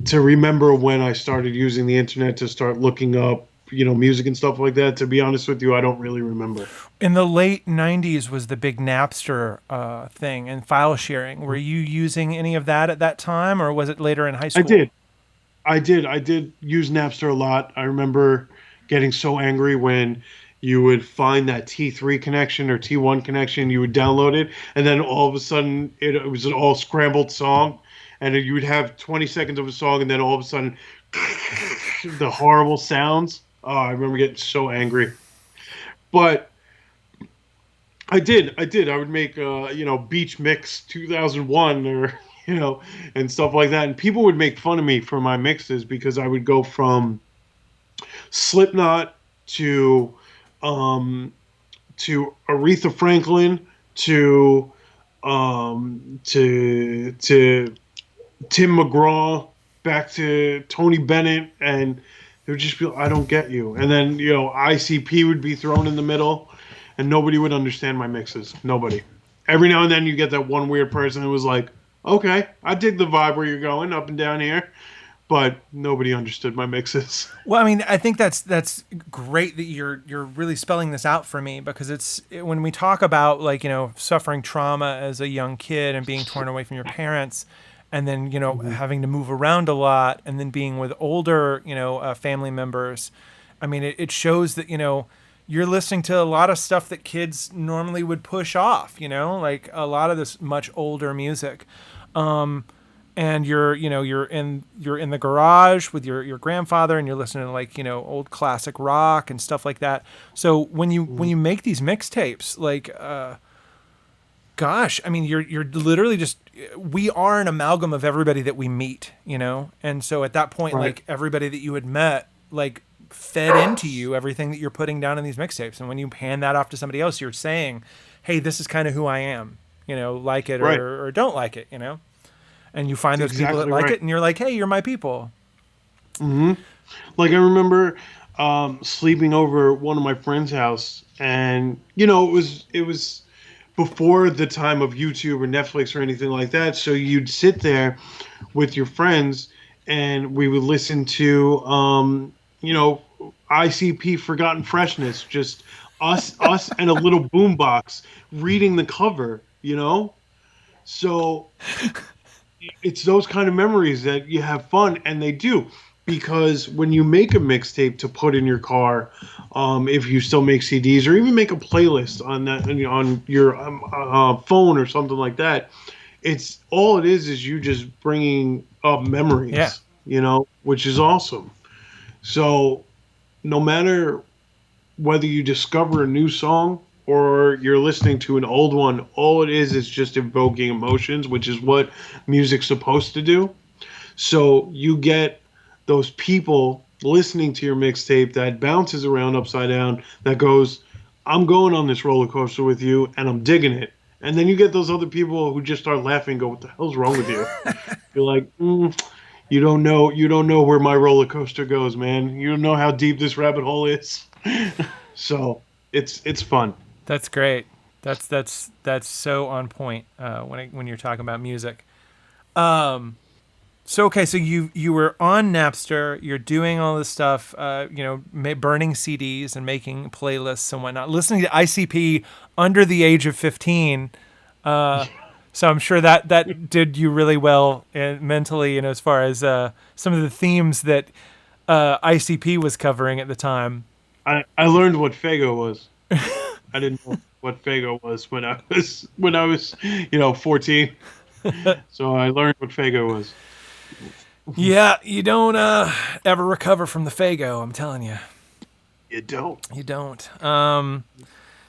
to remember when I started using the internet to start looking up, music and stuff like that. To be honest with you, I don't really remember. In the late 90s was the big Napster thing and file sharing. Were you using any of that at that time, or was it later in high I school? did. I did use Napster a lot. I remember getting so angry when you would find that T3 connection or T1 connection, you would download it, and then all of a sudden it was an all scrambled song, and you would have 20 seconds of a song, and then all of a sudden the horrible sounds. Oh, I remember getting so angry. But I did. I would make Beach Mix 2001 or and stuff like that, and people would make fun of me for my mixes because I would go from Slipknot to um, Aretha Franklin to Tim McGraw back to Tony Bennett, and they would just be, I don't get you. And then ICP would be thrown in the middle, and nobody would understand my mixes. Nobody. Every now and then you get that one weird person who was like, okay, I dig the vibe where you're going up and down here, but nobody understood my mixes. Well, I mean, I think that's great that you're really spelling this out for me, because when we talk about, like, suffering trauma as a young kid and being torn away from your parents, and then Mhm. having to move around a lot, and then being with older family members. I mean, it shows that you're listening to a lot of stuff that kids normally would push off. Like a lot of this much older music. And you're in the garage with your grandfather, and you're listening to, like, old classic rock and stuff like that. So when you make these mixtapes, like, gosh, I mean, you're literally just, we are an amalgam of everybody that we meet, and so at that point, Right. like, everybody that you had met, like, fed into you everything that you're putting down in these mixtapes. And when you hand that off to somebody else, you're saying, hey, this is kind of who I am, like it Right. or don't like it, and you find That's those people that exactly like right. it, and you're like, hey, you're my people. hmm Like I remember sleeping over at one of my friend's house, and it was before the time of YouTube or Netflix or anything like that. So you'd sit there with your friends, and we would listen to ICP Forgotten Freshness, just us and a little boombox reading the cover. So it's those kind of memories that you have fun, and they do, because when you make a mixtape to put in your car, if you still make CDs or even make a playlist on that on your phone or something like that, it's all it is you just bringing up Yeah. memories, which is awesome. So no matter whether you discover a new song or you're listening to an old one, all it is just evoking emotions, which is what music's supposed to do. So you get those people listening to your mixtape that bounces around upside down, that goes, I'm going on this roller coaster with you and I'm digging it. And then you get those other people who just start laughing and go, what the hell's wrong with you? You're like, you don't know where my roller coaster goes, man. You don't know how deep this rabbit hole is. So it's fun. That's great. That's so on point when you're talking about music. So okay, so you were on Napster. You're doing all this stuff, burning CDs and making playlists and whatnot. Listening to ICP under the age of 15. So I'm sure that did you really well mentally, as far as some of the themes that ICP was covering at the time. I learned what Fago was. I didn't know what Fago was when I was 14. So I learned what Fago was. Yeah, you don't ever recover from the Fago. I'm telling you, You don't. you don't.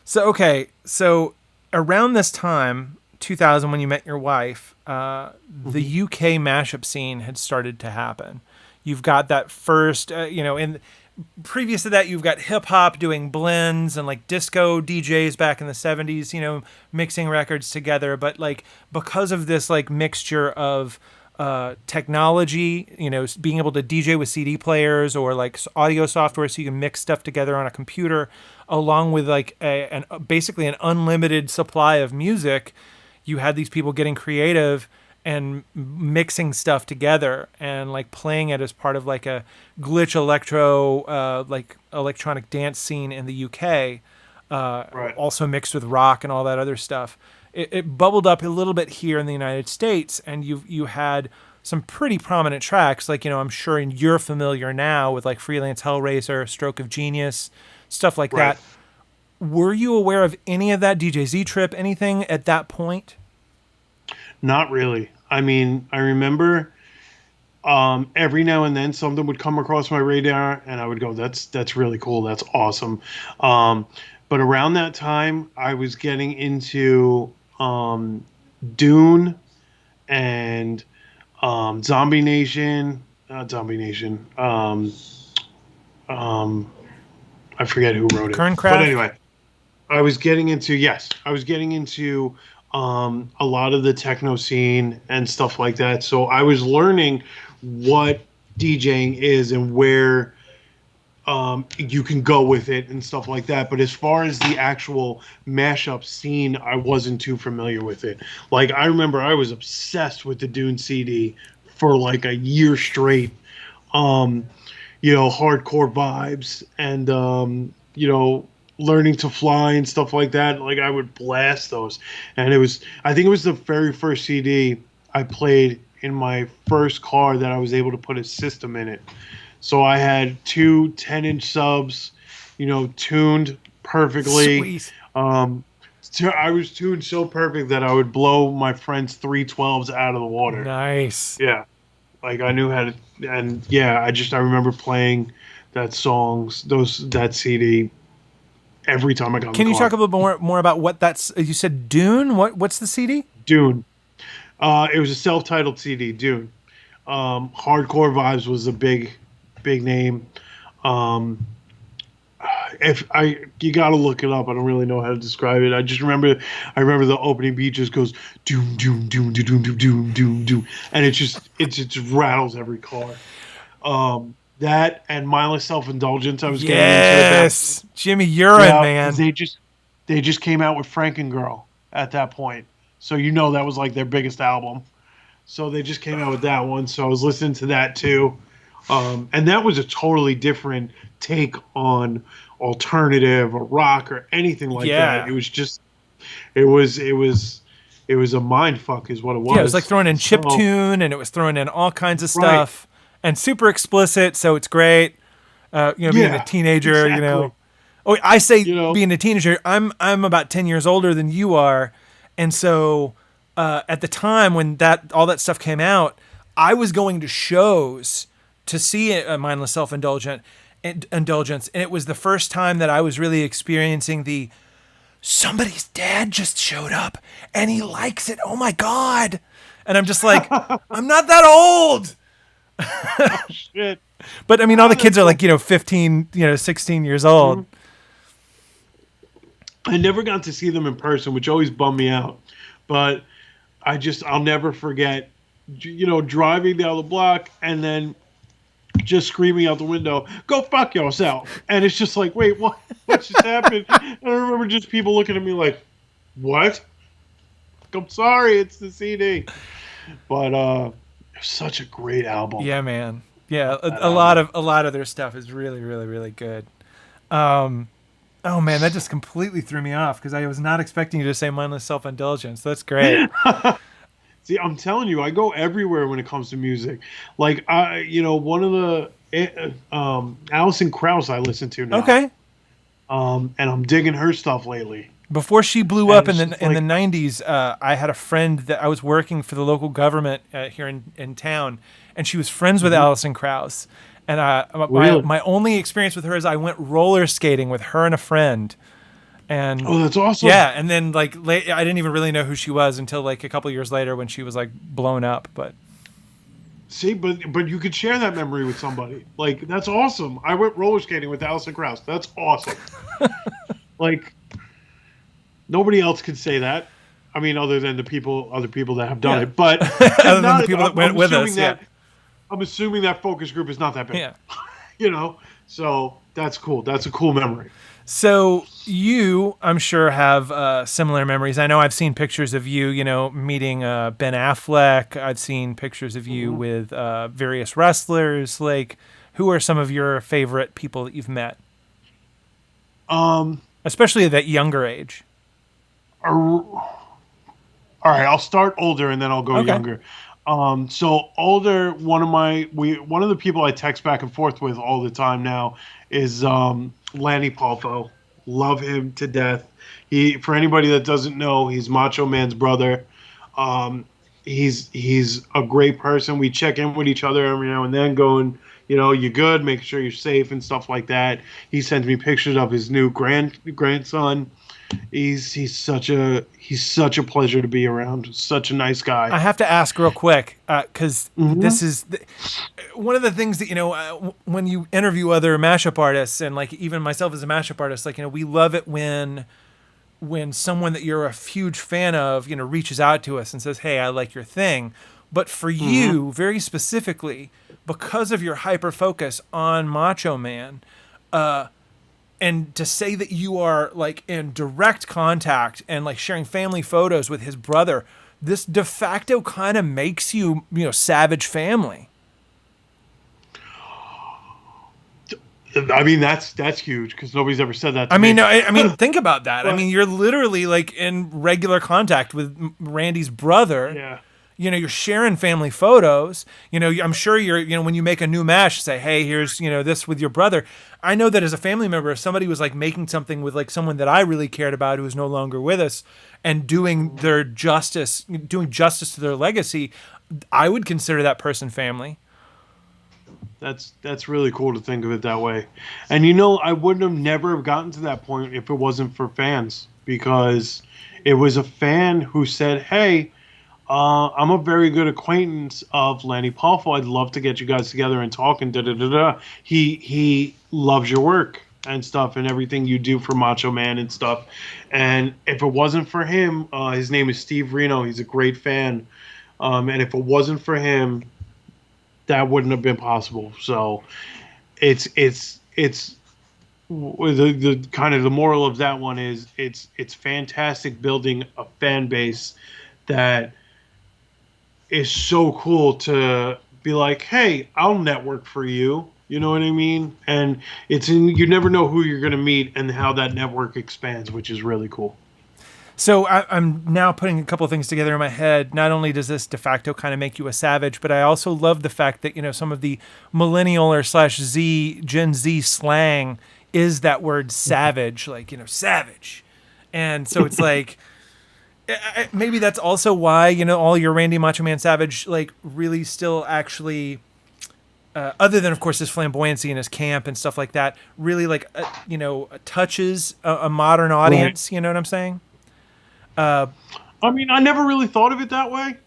So around this time, 2000, when you met your wife, the UK mashup scene had started to happen. You've got that first, and previous to that, you've got hip hop doing blends and like disco DJs back in the 70s, mixing records together. But like because of this like mixture of technology, being able to DJ with CD players or like audio software so you can mix stuff together on a computer, along with like basically an unlimited supply of music, you had these people getting creative and mixing stuff together and like playing it as part of like a glitch electro like electronic dance scene in the UK, Right. also mixed with rock and all that other stuff. It bubbled up a little bit here in the United States, and you had some pretty prominent tracks, like I'm sure you're familiar now with like Freelance Hellraiser, Stroke of Genius, stuff like Right. that. Were you aware of any of that, DJ Z Trip, anything at that point? Not really. I mean, I remember every now and then something would come across my radar, and I would go, "That's really cool. That's awesome." But around that time, I was getting into Dune and Zombie Nation. Not Zombie Nation. I forget who wrote it. Kerncraft? But anyway, I was getting into a lot of the techno scene and stuff like that. So I was learning what DJing is and where you can go with it and stuff like that. But as far as the actual mashup scene, I wasn't too familiar with it. Like I remember I was obsessed with the Dune CD for like a year straight. Hardcore vibes and learning to fly and stuff like that. Like I would blast those, and I think it was the very first CD I played in my first car that I was able to put a system in it. So I had two 10-inch subs, tuned perfectly. Sweet. I was tuned so perfect that I would blow my friend's 312s out of the water. Nice. Yeah. Like I knew how to, and yeah, I remember playing that that CD every time I got in the car. Can you talk a little more about what that's? You said Dune. What's the CD? Dune. It was a self-titled CD, Dune. Hardcore Vibes was a big name. You got to look it up. I don't really know how to describe it. I remember the opening beat just goes doom doom doom doom doom doom doom doom, and it just rattles every car. That and Mindless Self Indulgence. I was getting into it. Yes, Jimmy Urine, man. They just came out with Frankengirl at that point, so that was like their biggest album. So they just came out with that one. So I was listening to that too. And that was a totally different take on alternative or rock or anything like that. It was just, it was a mind fuck is what it was. Yeah, it was like throwing in chiptune, and it was throwing in all kinds of stuff, and super explicit. So it's great. Being a teenager, exactly. Oh, I say being a teenager. I'm about 10 years older than you are, and so at the time when all that stuff came out, I was going to shows to see a Mindless Self Indulgence, and it was the first time that I was really experiencing somebody's dad just showed up and he likes it. Oh my God. And I'm just like, I'm not that old. Oh, shit. But I mean, all the kids are like, 15, 16 years old. Mm-hmm. I never got to see them in person, which always bummed me out. But I'll never forget, driving down the block and then just screaming out the window, "Go fuck yourself!" And it's just like, wait, what? What just happened? And I remember just people looking at me like, "What?" I'm sorry, it's the CD. But it's such a great album. Yeah, man. Yeah, That a album. lot of their stuff is really, really, really good. Um, oh man, that just completely threw me off because I was not expecting you to say mindless self indulgence. That's great. See, I'm telling you, I go everywhere when it comes to music. Like one of the Alison Krauss I listen to now. Okay. And I'm digging her stuff lately. Before she blew And up in it's the just in the like, '90s, I had a friend that I was working for the local government here in town, and she was friends with mhm, Alison Krauss. And really? my only experience with her is I went roller skating with her and a friend, and Oh, that's awesome. yeah, and then like I didn't even really know who she was until like a couple years later when she was like blown up. But See, but you could share that memory with somebody. Like, that's awesome. I went roller skating with Alison Krauss. That's awesome. Like, nobody else could say that. I mean, other than other people that have done yeah, it. But other than the not. people that went I'm with assuming us, yeah, that. I'm assuming that focus group is not that big. yeah. You know. So that's cool. That's a cool memory. So you, I'm sure, have similar memories. I know I've seen pictures of you, meeting Ben Affleck. I've seen pictures of you hmm with various wrestlers. Like, who are some of your favorite people that you've met, Um. especially at that younger age? All right. I'll start older and then I'll go Okay. younger. So older, one of the people I text back and forth with all the time now is Lanny Poffo. Love him to death. For anybody that doesn't know, he's Macho Man's brother. Um, he's a great person. We check in with each other every now and then, going, you good, making sure you're safe and stuff like that. He sends me pictures of his new grandson. He's such a pleasure to be around. Such a nice guy. I have to ask real quick because hmm this is one of the things that when you interview other mashup artists and like even myself as a mashup artist, like we love it when someone that you're a huge fan of reaches out to us and says, "Hey, I like your thing." But for hmm you, very specifically, because of your hyper focus on Macho Man, and to say that you are like in direct contact and like sharing family photos with his brother, this de facto kind of makes you, savage family. I mean, that's huge because nobody's ever said that I to mean, me. think about that. I But mean, you're literally like in regular contact with Randy's brother. yeah, You're sharing family photos. I'm sure when you make a new mash, say, "Hey, here's, this with your brother." I know that as a family member, if somebody was like making something with like someone that I really cared about who is no longer with us and doing justice to their legacy, I would consider that person family. that's really cool to think of it that way. And I wouldn't have never have gotten to that point if it wasn't for fans because it was a fan who said, "Hey, I'm a very good acquaintance of Lanny Poffo. I'd love to get you guys together and talk and da da da da. He loves your work and stuff and everything you do for Macho Man and stuff. And if it wasn't for him, his name is Steve Reno. He's a great fan. And if it wasn't for him, that wouldn't have been possible. So it's the kind of the moral of that one is it's fantastic building a fan base that is so cool to be like, hey, I'll network for you. You know what I mean? And you never know who you're going to meet and how that network expands, which is really cool. So I'm now putting a couple of things together in my head. Not only does this de facto kind of make you a savage, but I also love the fact that some of the millennial or slash Z Gen Z slang is that word savage, like savage, and so it's like maybe that's also why all your Randy Macho Man Savage like really still actually. Other than, of course, his flamboyancy and his camp and stuff like that, really like touches a modern Right. audience. You know what I'm saying? Uh, I mean, I never really thought of it that way,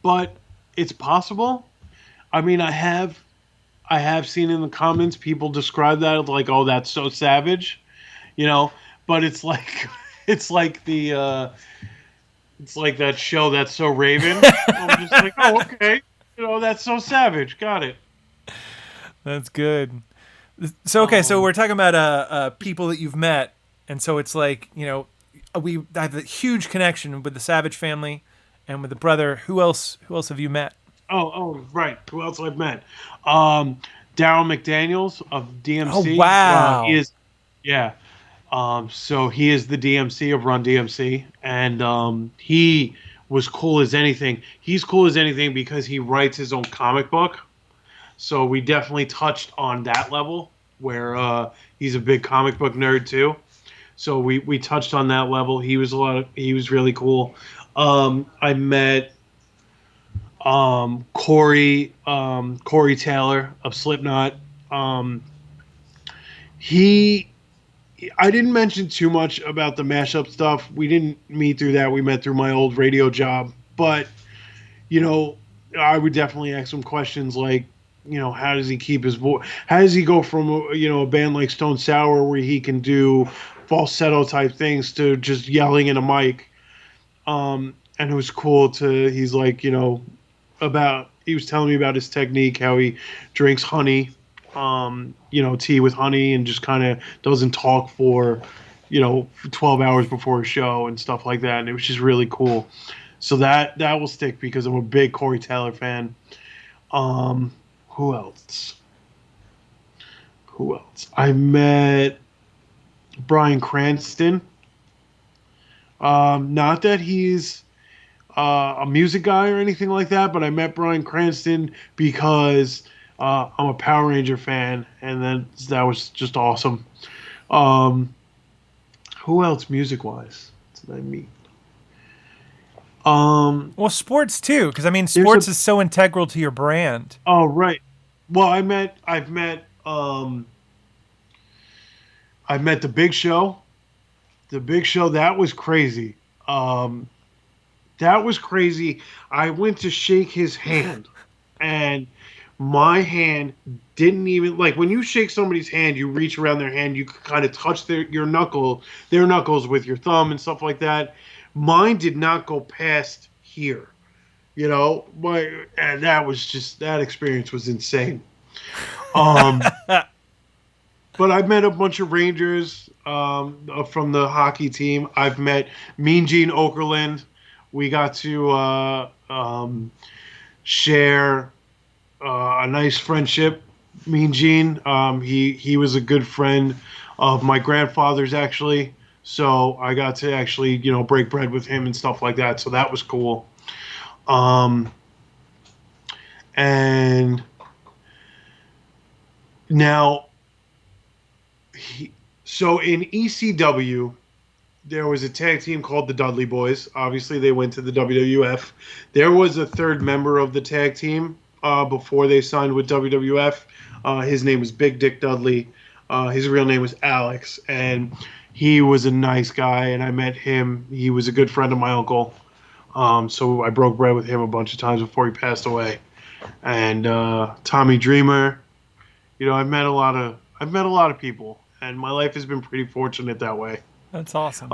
but it's possible. I mean, I have seen in the comments people describe that as like, "Oh, that's so savage," you know. But it's like, it's like it's like that show that's so Raven. I'm just like, oh, okay, that's so savage. Got it. That's good. So okay, so we're talking about people that you've met, and so it's like I have a huge connection with the Savage family, and with the brother. Who else? Who else have you met? Right. Who else I've met? Daryl McDaniels of Oh DMC. He wow! is, yeah. So he is the DMC of Run DMC, and he was cool as anything. He's cool as anything because he writes his own comic book. So we definitely touched on that level where he's a big comic book nerd too. So we touched on that level. He was really cool. I met Corey Taylor of Slipknot. Um, he I didn't mention too much about the mashup stuff. We didn't meet through that. We met through my old radio job. But, you know, I would definitely ask him questions like, how does he keep his voice? How does he go from, a band like Stone Sour where he can do falsetto type things to just yelling in a mic? And it was cool he's like, he was telling me about his technique, how he drinks honey, tea with honey, and just kind of doesn't talk for, 12 hours before a show and stuff like that. And it was just really cool. So that will stick because I'm a big Corey Taylor fan. Who else? I met Bryan Cranston. Not that he's a music guy or anything like that, but I met Bryan Cranston because I'm a Power Ranger fan, and then that was just awesome. Who else music wise did I meet? Well, sports too, because I mean, sports is so integral to your brand. Oh right. Well, I've met the Big Show. The Big Show, that was crazy. That was crazy. I went to shake his hand, and my hand didn't even like when you shake somebody's hand, you reach around their hand, you kind of touch their knuckles with your thumb and stuff like that. Mine did not go past here, and that experience was insane. But I've met a bunch of Rangers from the hockey team. I've met Mean Gene Okerlund. We got to share a nice friendship. Mean Gene, he was a good friend of my grandfather's actually. So I got to actually, break bread with him and stuff like that. So that was cool. And now, so in ECW, there was a tag team called the Dudley Boys. Obviously, they went to the WWF. There was a third member of the tag team before they signed with WWF. His name was Big Dick Dudley. His real name was Alex, and he was a nice guy, and I met him. He was a good friend of my uncle. So I broke bread with him a bunch of times before he passed away. And Tommy Dreamer. I've met a lot of people, and my life has been pretty fortunate that way. That's awesome.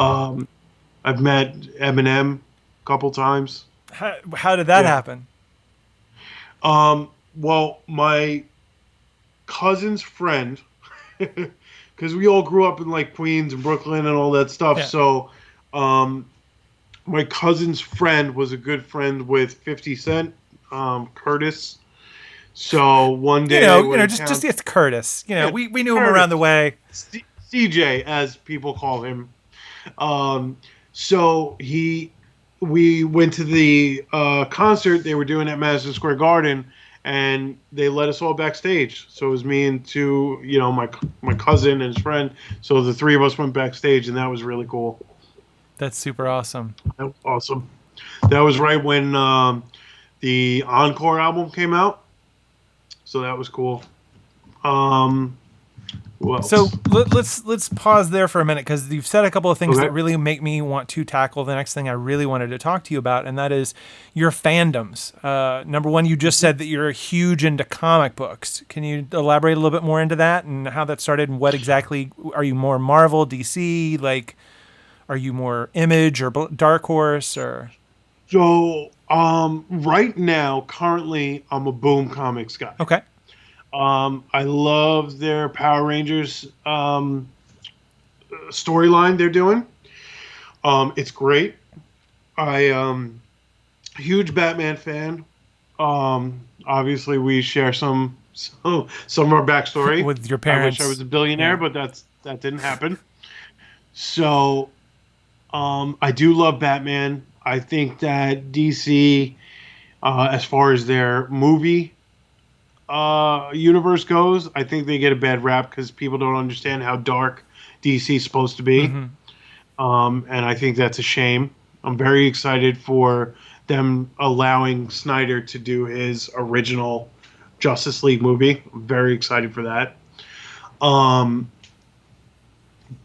I've met Eminem a couple times. How did that happen? Well, my cousin's friend, because we all grew up in like Queens and Brooklyn and all that stuff. Yeah. So, my cousin's friend was a good friend with 50 Cent, Curtis. So one day, just it's Curtis. We knew Curtis, him around the way. CJ, as people call him. So we went to the concert they were doing at Madison Square Garden, and they let us all backstage. So it was me and two, my cousin and his friend. So the three of us went backstage, and that was really cool. That's super awesome. That was awesome. That was right when the Encore album came out. So that was cool. So let's pause there for a minute, because you've said a couple of things that really make me want to tackle the next thing I really wanted to talk to you about, and that is your fandoms. Number one, you just said that you're huge into comic books. Can you elaborate a little bit more into that and how that started, and what exactly are you more Marvel, DC? Like, are you more Image or Dark Horse or? So right now, currently, I'm a Boom Comics guy. Okay. I love their Power Rangers storyline they're doing. It's great. I huge Batman fan. Obviously, we share some of our backstory. With your I wish I parents. was a billionaire, Yeah. but that didn't happen. So I do love Batman. I think that DC, as far as their movie universe goes, I think they get a bad rap because people don't understand how dark DC is supposed to be. Hmm. And I think that's a shame. I'm very excited for them allowing Snyder to do his original Justice League movie. I'm very excited for that. Um,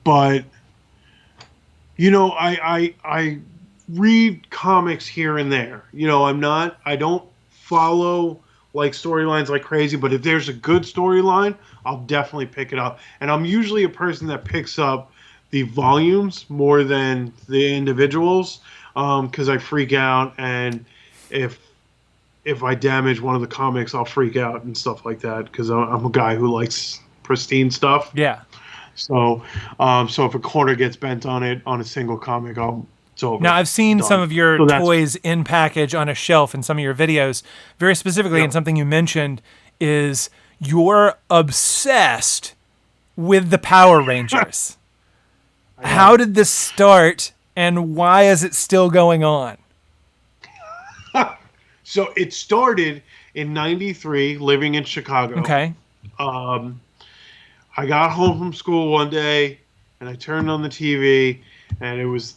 but I read comics here and there. I don't follow like storylines like crazy, but if there's a good storyline, I'll definitely pick it up. And I'm usually a person that picks up the volumes more than the individuals, because I freak out, and if if I damage one of the comics, I'll freak out and stuff like that because I'm a guy who likes pristine stuff. Yeah. So, so if a corner gets bent on it on a single comic, it's Now, over. I've seen some Done. of your So that's toys in package on a shelf in some of your videos. Very specifically, and yep. something you mentioned is you're obsessed with the Power Rangers. I How am. did this start, and why is it still going on? So it started in '93, living in Chicago. Okay. Um, I got home from school one day and I turned on the TV and it was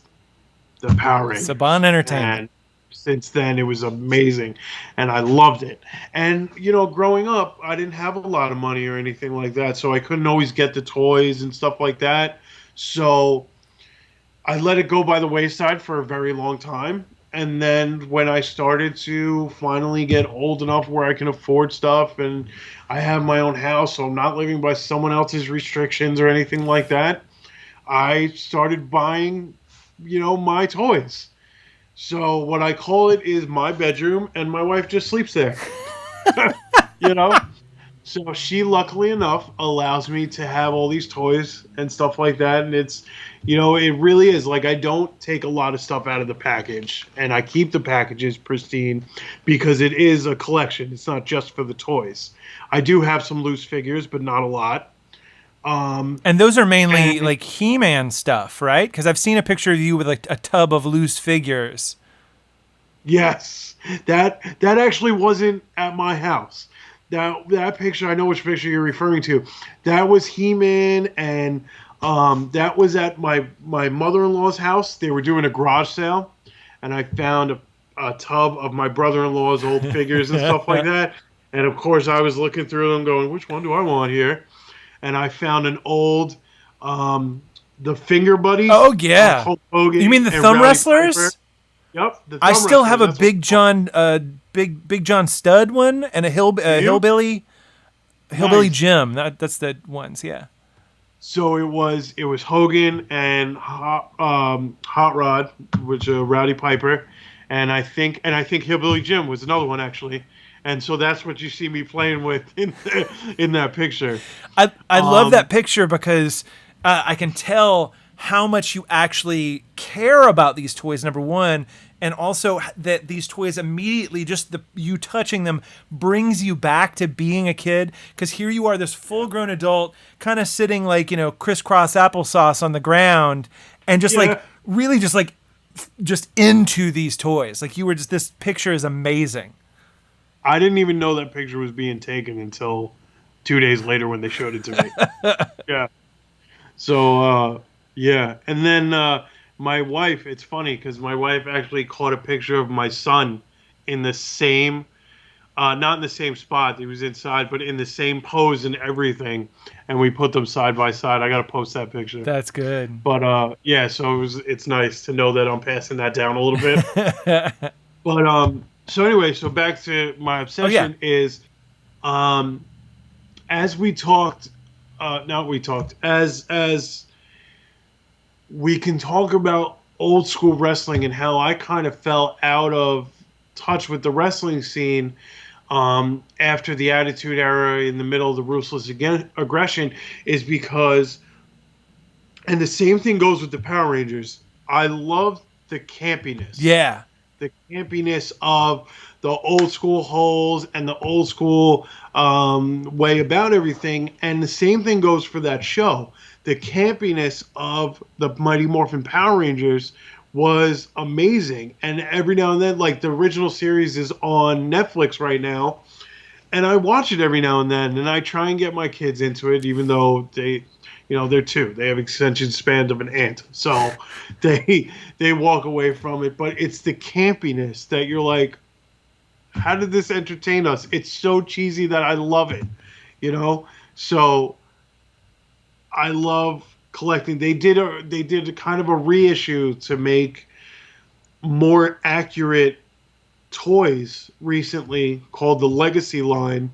the Power Saban Rangers. Entertainment. And since then, it was amazing and I loved it. And, growing up, I didn't have a lot of money or anything like that. So I couldn't always get the toys and stuff like that. So I let it go by the wayside for a very long time. And then when I started to finally get old enough where I can afford stuff and I have my own house, so I'm not living by someone else's restrictions or anything like that, I started buying, my toys. So what I call it is my bedroom, and my wife just sleeps there. you know? So she, luckily enough, allows me to have all these toys and stuff like that. And it really is like I don't take a lot of stuff out of the package, and I keep the packages pristine because it is a collection. It's not just for the toys. I do have some loose figures, but not a lot. And those are mainly And like He-Man stuff, right? Because I've seen a picture of you with like a tub of loose figures. yes, that actually wasn't at my house. That picture, I know which picture you're referring to. That was He-Man, and that was at my mother-in-law's house. They were doing a garage sale, and I found a tub of my brother-in-law's old figures and stuff like that. And of course, I was looking through them, going, "Which one do I want here?" And I found an old, the Finger Buddies Oh of yeah. Hulk You Hogan mean the and thumb Rowdy Piper. wrestlers? Yep, the I thumb still have wrestlers. a That's what Big John, Big John Stud one, and a do you? hillbilly Nice. Jim. That's the ones. Yeah. So it was Hogan and Hot Rod, which Rowdy Piper, and I think Hillbilly Jim was another one actually, and so that's what you see me playing with in that picture. I love Um, that picture because I can tell how much you actually care about these toys. Number one, and also that these toys immediately just you touching them brings you back to being a kid. Because here you are, this full-grown adult, kind of sitting like crisscross applesauce on the ground, and just like yeah, really just into these toys. Like you were just this picture is amazing. I didn't even know that picture was being taken until 2 days later when they showed it to me. Yeah. So yeah, and then my wife. It's funny because my wife actually caught a picture of my son in the same, not in the same spot. He was inside, but in the same pose and everything, and we put them side by side. I gotta post that picture. That's good. But yeah, so it's nice to know that I'm passing that down a little bit. But so anyway, so back to my Oh yeah. obsession is um, as we talked, not we talked, as we can talk about old school wrestling and how I kind of fell out of touch with the wrestling scene. after the Attitude Era in the middle of the Ruthless Aggression is because, and the same thing goes with the Power Rangers. I love the campiness. Yeah. The campiness of the old school holes and the old school way about everything. And the same thing goes for that show. The campiness of the Mighty Morphin Power Rangers was amazing. And every now and then, like the original series is on Netflix right now. And I watch it every now and then. And I try and get my kids into it, even though they're two. They have extension span of an ant, so they walk away from it. But it's the campiness that you're like, how did this entertain us? It's so cheesy that I love it, So I love collecting. They did a kind of a reissue to make more accurate toys recently called the Legacy line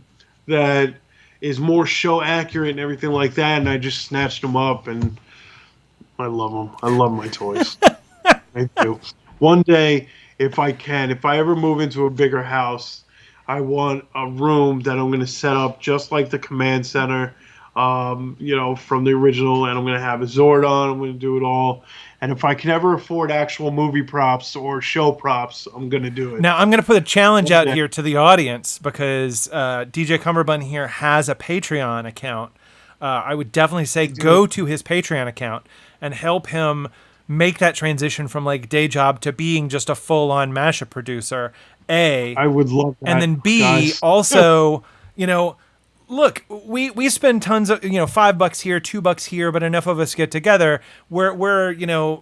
that is more show accurate and everything like that. And I just snatched them up, and I love them. I love my toys. I do. One day, if I ever move into a bigger house, I want a room that I'm going to set up just like the command center, from the original, and I'm going to have a Zordon. I'm going to do it all. And if I can ever afford actual movie props or show props, I'm going to do it. Now, I'm going to put a challenge out here to the audience because DJ Cummerbund here has a Patreon account. I would definitely say go to his Patreon account and help him make that transition from like day job to being just a full-on mashup producer. I would love that. And then B, guys. Also, look, we spend tons of, $5 here, $2 here, but enough of us get together. We're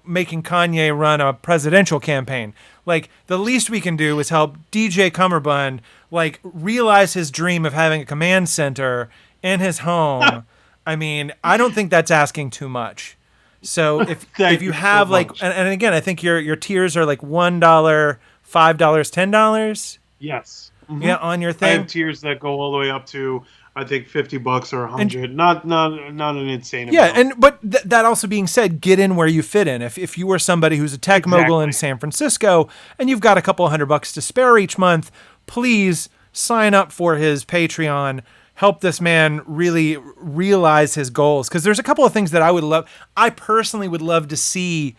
making Kanye run a presidential campaign. Like, the least we can do is help DJ Cummerbund, like, realize his dream of having a command center in his home. I mean, I don't think that's asking too much. So if you have, so like, and again, I think your tiers are like $1, $5, $10. Yes. Mm-hmm. Yeah, on your thing. I have tiers that go all the way up to, I think, $50 or $100. Not an insane amount. But that also being said, get in where you fit in. If you are somebody who's a tech mogul in San Francisco and you've got a couple $100 to spare each month, please sign up for his Patreon. Help this man really realize his goals. Because there's a couple of things that I personally would love to see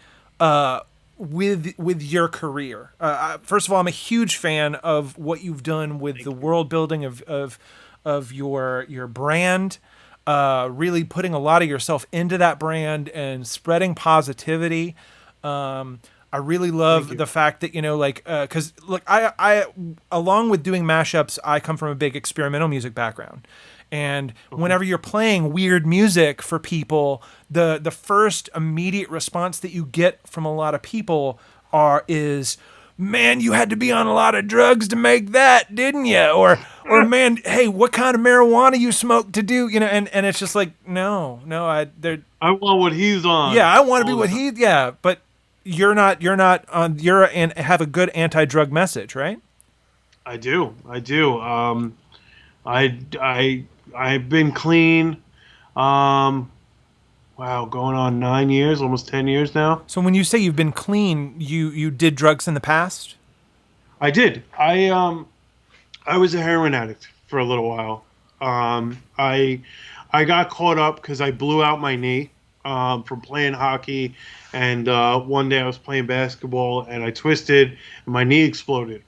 with your career. First of all, I'm a huge fan of what you've done with the world building of your brand, really putting a lot of yourself into that brand and spreading positivity. I really love the fact that, because look, I along with doing mashups, I come from a big experimental music background. And whenever you're playing weird music for people, the first immediate response that you get from a lot of people is, man, you had to be on a lot of drugs to make that, didn't you? Or man, hey, what kind of marijuana you smoke to do? And it's just like, no, I want what he's on. Yeah, I want to be what he. Yeah, but you're not on. And have a good anti-drug message, right? I do. I've been clean. Wow, going on 9 years, almost 10 years now. So when you say you've been clean, you did drugs in the past? I did. I was a heroin addict for a little while. I got caught up because I blew out my knee from playing hockey, and one day I was playing basketball and I twisted and my knee exploded.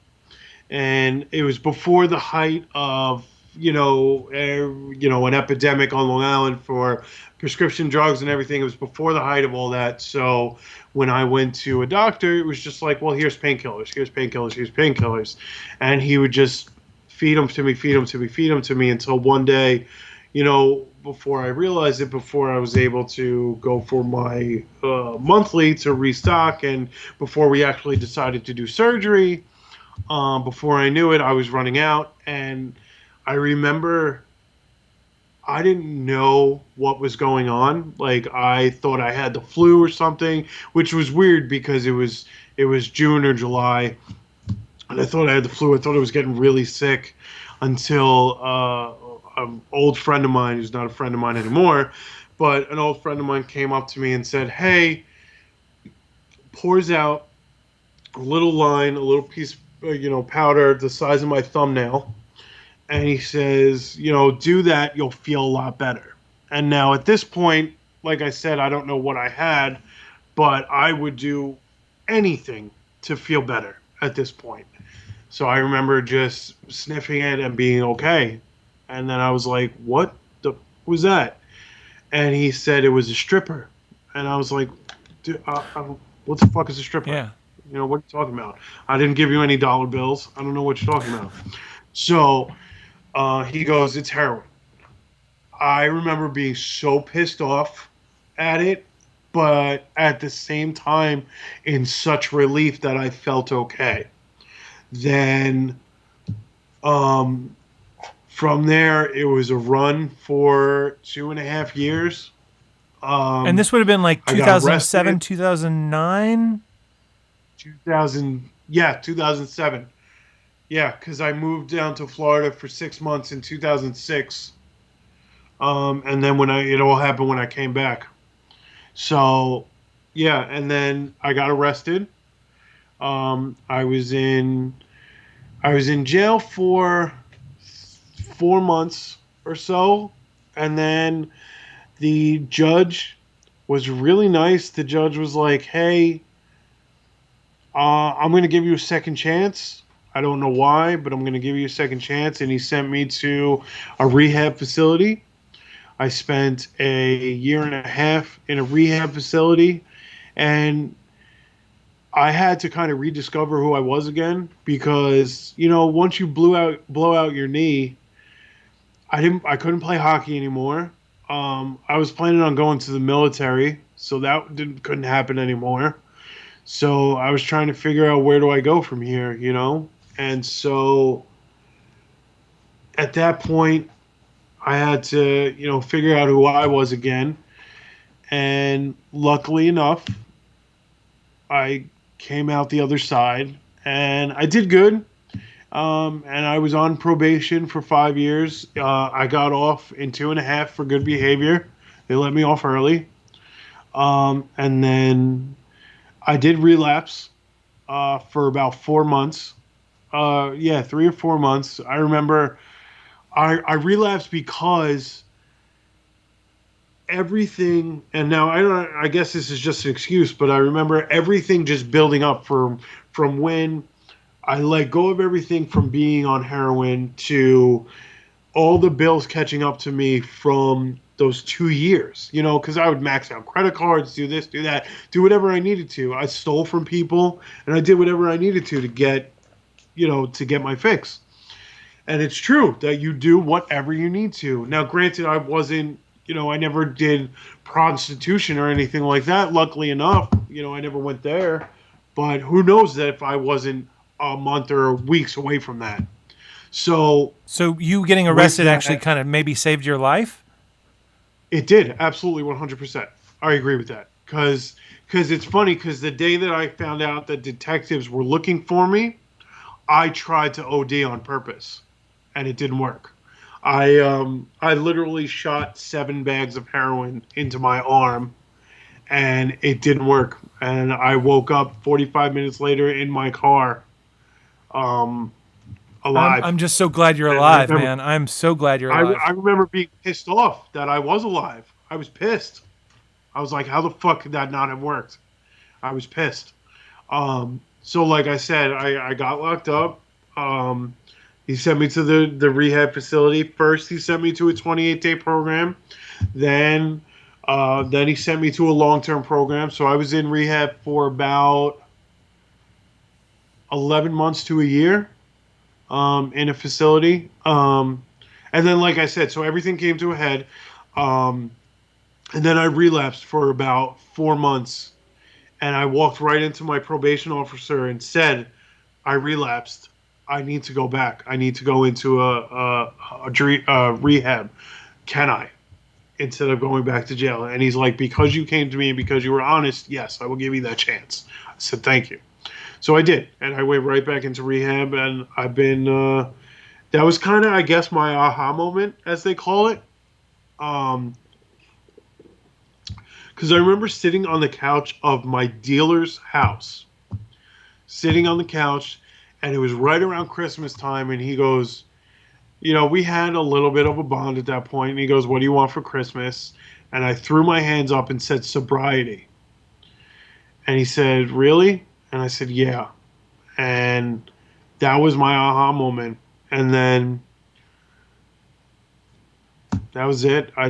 And it was before the height of an epidemic on Long Island for prescription drugs and everything. It was before the height of all that. So when I went to a doctor, it was just like, well, here's painkillers. And he would just feed them to me until one day, before I realized it, before I was able to go for my monthly to restock, and before we actually decided to do surgery, before I knew it, I was running out. And I remember I didn't know what was going on. Like, I thought I had the flu or something, which was weird because it was June or July, and I thought I had the flu. I thought I was getting really sick until an old friend of mine, who's not a friend of mine anymore, but an old friend of mine came up to me and said, hey, pours out a little piece, powder the size of my thumbnail, And he says, do that, you'll feel a lot better. And now at this point, like I said, I don't know what I had, but I would do anything to feel better at this point. So I remember just sniffing it and being okay. And then I was like, what the was that? And he said it was a stripper. And I was like, dude, what the fuck is a stripper? Yeah. What are you talking about? I didn't give you any dollar bills. I don't know what you're talking about. So he goes, it's heroin. I remember being so pissed off at it, but at the same time, in such relief that I felt okay. Then from there, it was a run for 2.5 years. And this would have been like I got 2007, arrested. 2009? 2000, yeah, 2007. Yeah, because I moved down to Florida for 6 months in 2006. And then it all happened when I came back. So, yeah, and then I got arrested. I was in jail for 4 months or so, and then the judge was really nice. The judge was like, "Hey, I'm going to give you a second chance. I don't know why, but I'm going to give you a second chance." And he sent me to a rehab facility. I spent a year and a half in a rehab facility, and I had to kind of rediscover who I was again because once you blow out your knee, I couldn't play hockey anymore. I was planning on going to the military, so that couldn't happen anymore. So I was trying to figure out where do I go from here, and so at that point I had to figure out who I was again, and luckily enough I came out the other side, and I did good. And I was on probation for 5 years. I got off in 2.5 for good behavior. They let me off early. And then I did relapse for about 4 months. Yeah, 3 or 4 months. I remember I relapsed because everything, and now I guess this is just an excuse, but I remember everything just building up from when I let go of everything from being on heroin to all the bills catching up to me from those 2 years, because I would max out credit cards, do this, do that, do whatever I needed to. I stole from people and I did whatever I needed to get my fix. And it's true that you do whatever you need to. Now, granted, I wasn't, I never did prostitution or anything like that. Luckily enough, I never went there. But who knows that if I wasn't a month or weeks away from that. So you getting with arrested actually that, kind of maybe saved your life? it did absolutely 100%. I agree with that because it's funny because the day that I found out that detectives were looking for me, I tried to OD on purpose, and it didn't work. I literally shot 7 bags of heroin into my arm, and it didn't work. And I woke up 45 minutes later in my car, um, alive. I'm just so glad you're And I alive, remember, man. I'm so glad you're I alive. remember being pissed off that I was alive. I was pissed. I was like, how the fuck could that not have worked? I was pissed. So like I said, I got locked up. He sent me to the rehab facility. First, he sent me to a 28-day program. Then, then he sent me to a long-term program. So I was in rehab for about 11 months to a year, in a facility. And then, like I said, so everything came to a head. Um, and then I relapsed for about 4 months. And I walked right into my probation officer and said, I relapsed. I need to go back. I need to go into a rehab. Can I? Instead of going back to jail. And he's like, because you came to me and because you were honest, yes, I will give you that chance. I said, thank you. So I did. And I went right back into rehab. And I've been, that was kind of, I guess, my aha moment, as they call it. Because I remember sitting on the couch of my dealer's house, sitting on the couch, and it was right around Christmas time, and he goes, we had a little bit of a bond at that point, and he goes, "What do you want for Christmas?" And I threw my hands up and said, "Sobriety." And he said, "Really?" And I said, "Yeah." And that was my aha moment. And then that was it. I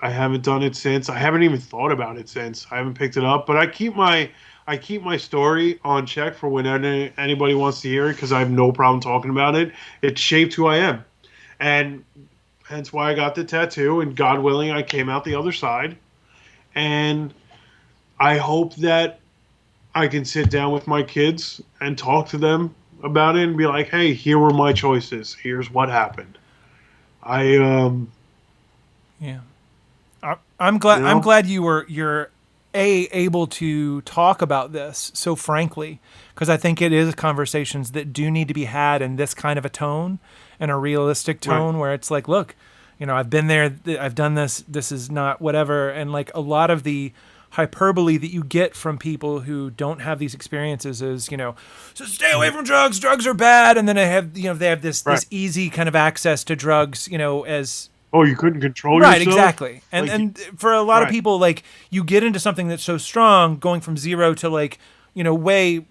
haven't done it since. I haven't even thought about it since. I haven't picked it up, but I keep my story on check for when anybody wants to hear it, because I have no problem talking about it. It shaped who I am, and hence why I got the tattoo. And God willing, I came out the other side. And I hope that I can sit down with my kids and talk to them about it and be like, "Hey, here were my choices. Here's what happened." I Yeah. I'm glad. I'm glad you're able to talk about this so frankly, because I think it is conversations that do need to be had in this kind of a tone, and a realistic tone, right, where it's like, look, I've been there, I've done this. This is not whatever, and like a lot of the hyperbole that you get from people who don't have these experiences is, so stay away from drugs. Drugs are bad, and then they have this right. easy kind of access to drugs, as Oh, you couldn't control right, yourself? exactly. And Like, and for a lot of right, people, like, you get into something that's so strong, going from zero to like, way,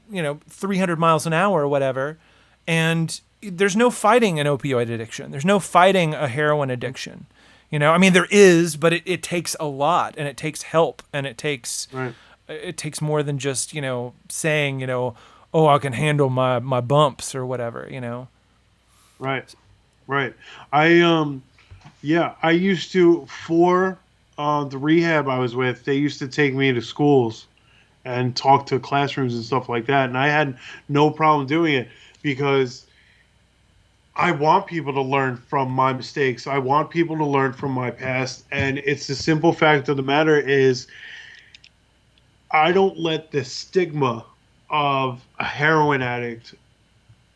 300 miles an hour or whatever, and there's no fighting an opioid addiction. There's no fighting a heroin addiction. I mean, there is, but it takes a lot, and it takes help, and right, it takes more than just, saying, oh, I can handle my bumps or whatever. right, right. Yeah, I used to, for the rehab I was with, they used to take me to schools and talk to classrooms and stuff like that. And I had no problem doing it, because I want people to learn from my mistakes. I want people to learn from my past. And it's the simple fact of the matter is, I don't let the stigma of a heroin addict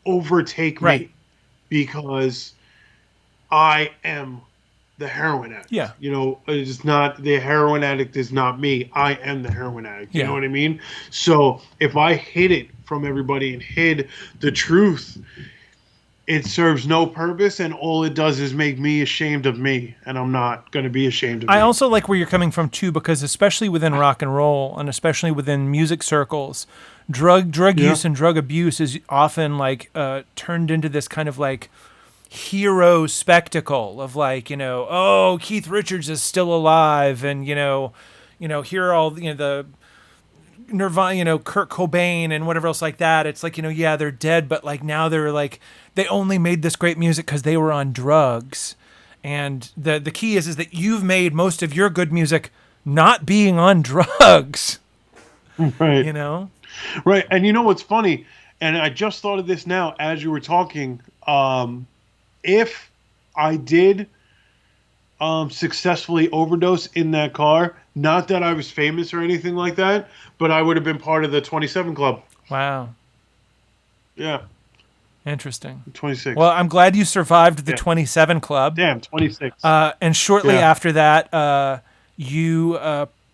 overtake Right. me, because I am the heroin addict. Yeah. It's not, the heroin addict is not me. I am the heroin addict. You know Yeah. what I mean? So if I hid it from everybody and hid the truth, it serves no purpose, and all it does is make me ashamed of me, and I'm not going to be ashamed of I me. also like where you're coming from too, because especially within rock and roll, and especially within music circles, drug Yeah. use and drug abuse is often like turned into this kind of like hero spectacle of like, oh, Keith Richards is still alive, and here are all the Nirvana, Kurt Cobain and whatever else like that. It's like, yeah, they're dead, but like now they're like, they only made this great music because they were on drugs. And the key is that you've made most of your good music not being on drugs, Right. you know? Right. And you know what's funny? And I just thought of this now as you were talking. If I did successfully overdose in that car, not that I was famous or anything like that, but I would have been part of the 27 Club. Wow. Yeah. Interesting. 26. Well, I'm glad you survived the Yeah. 27 Club. Damn, 26. And shortly Yeah. after that, you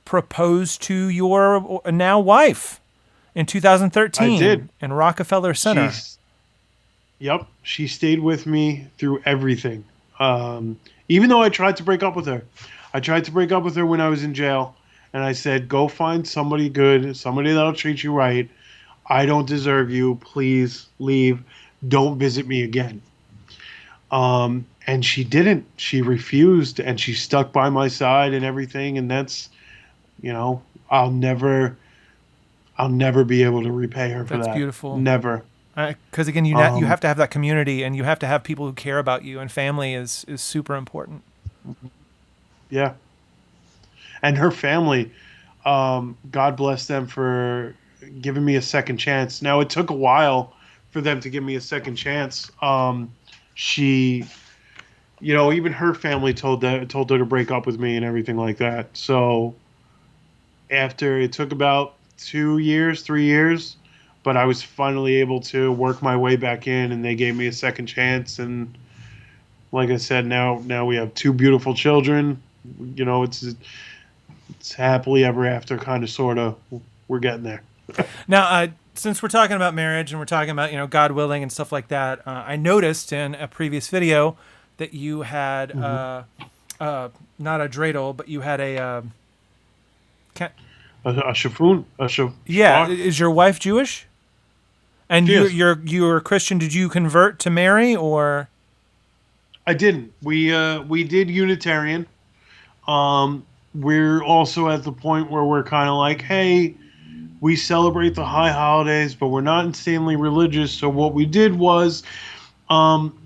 proposed to your now wife in 2013 I did. in Rockefeller Center. Yep. She stayed with me through everything. Even though I tried to break up with her. I tried to break up with her when I was in jail. And I said, go find somebody good, somebody that'll treat you right. I don't deserve you. Please leave. Don't visit me again. And she didn't. She refused, and she stuck by my side and everything. And that's, I'll never be able to repay her for That's that. beautiful. Never. Because again, you have to have that community, and you have to have people who care about you, and family is super important. Yeah. And her family, God bless them for giving me a second chance. Now, it took a while for them to give me a second chance. She, even her family told her to break up with me and everything like that. So after, it took about 2 years, 3 years, but I was finally able to work my way back in, and they gave me a second chance. And like I said, now we have two beautiful children. It's happily ever after, kind of, sort of. We're getting there. Now, since we're talking about marriage and we're talking about God willing and stuff like that, I noticed in a previous video that you had not a dreidel, but you had a a shafun, yeah. shafar. Is your wife Jewish? And She is. you're a Christian. Did you convert to Mary or? I didn't. We did Unitarian. We're also at the point where we're kind of like, hey, we celebrate the high holidays, but we're not insanely religious. So what we did was, um,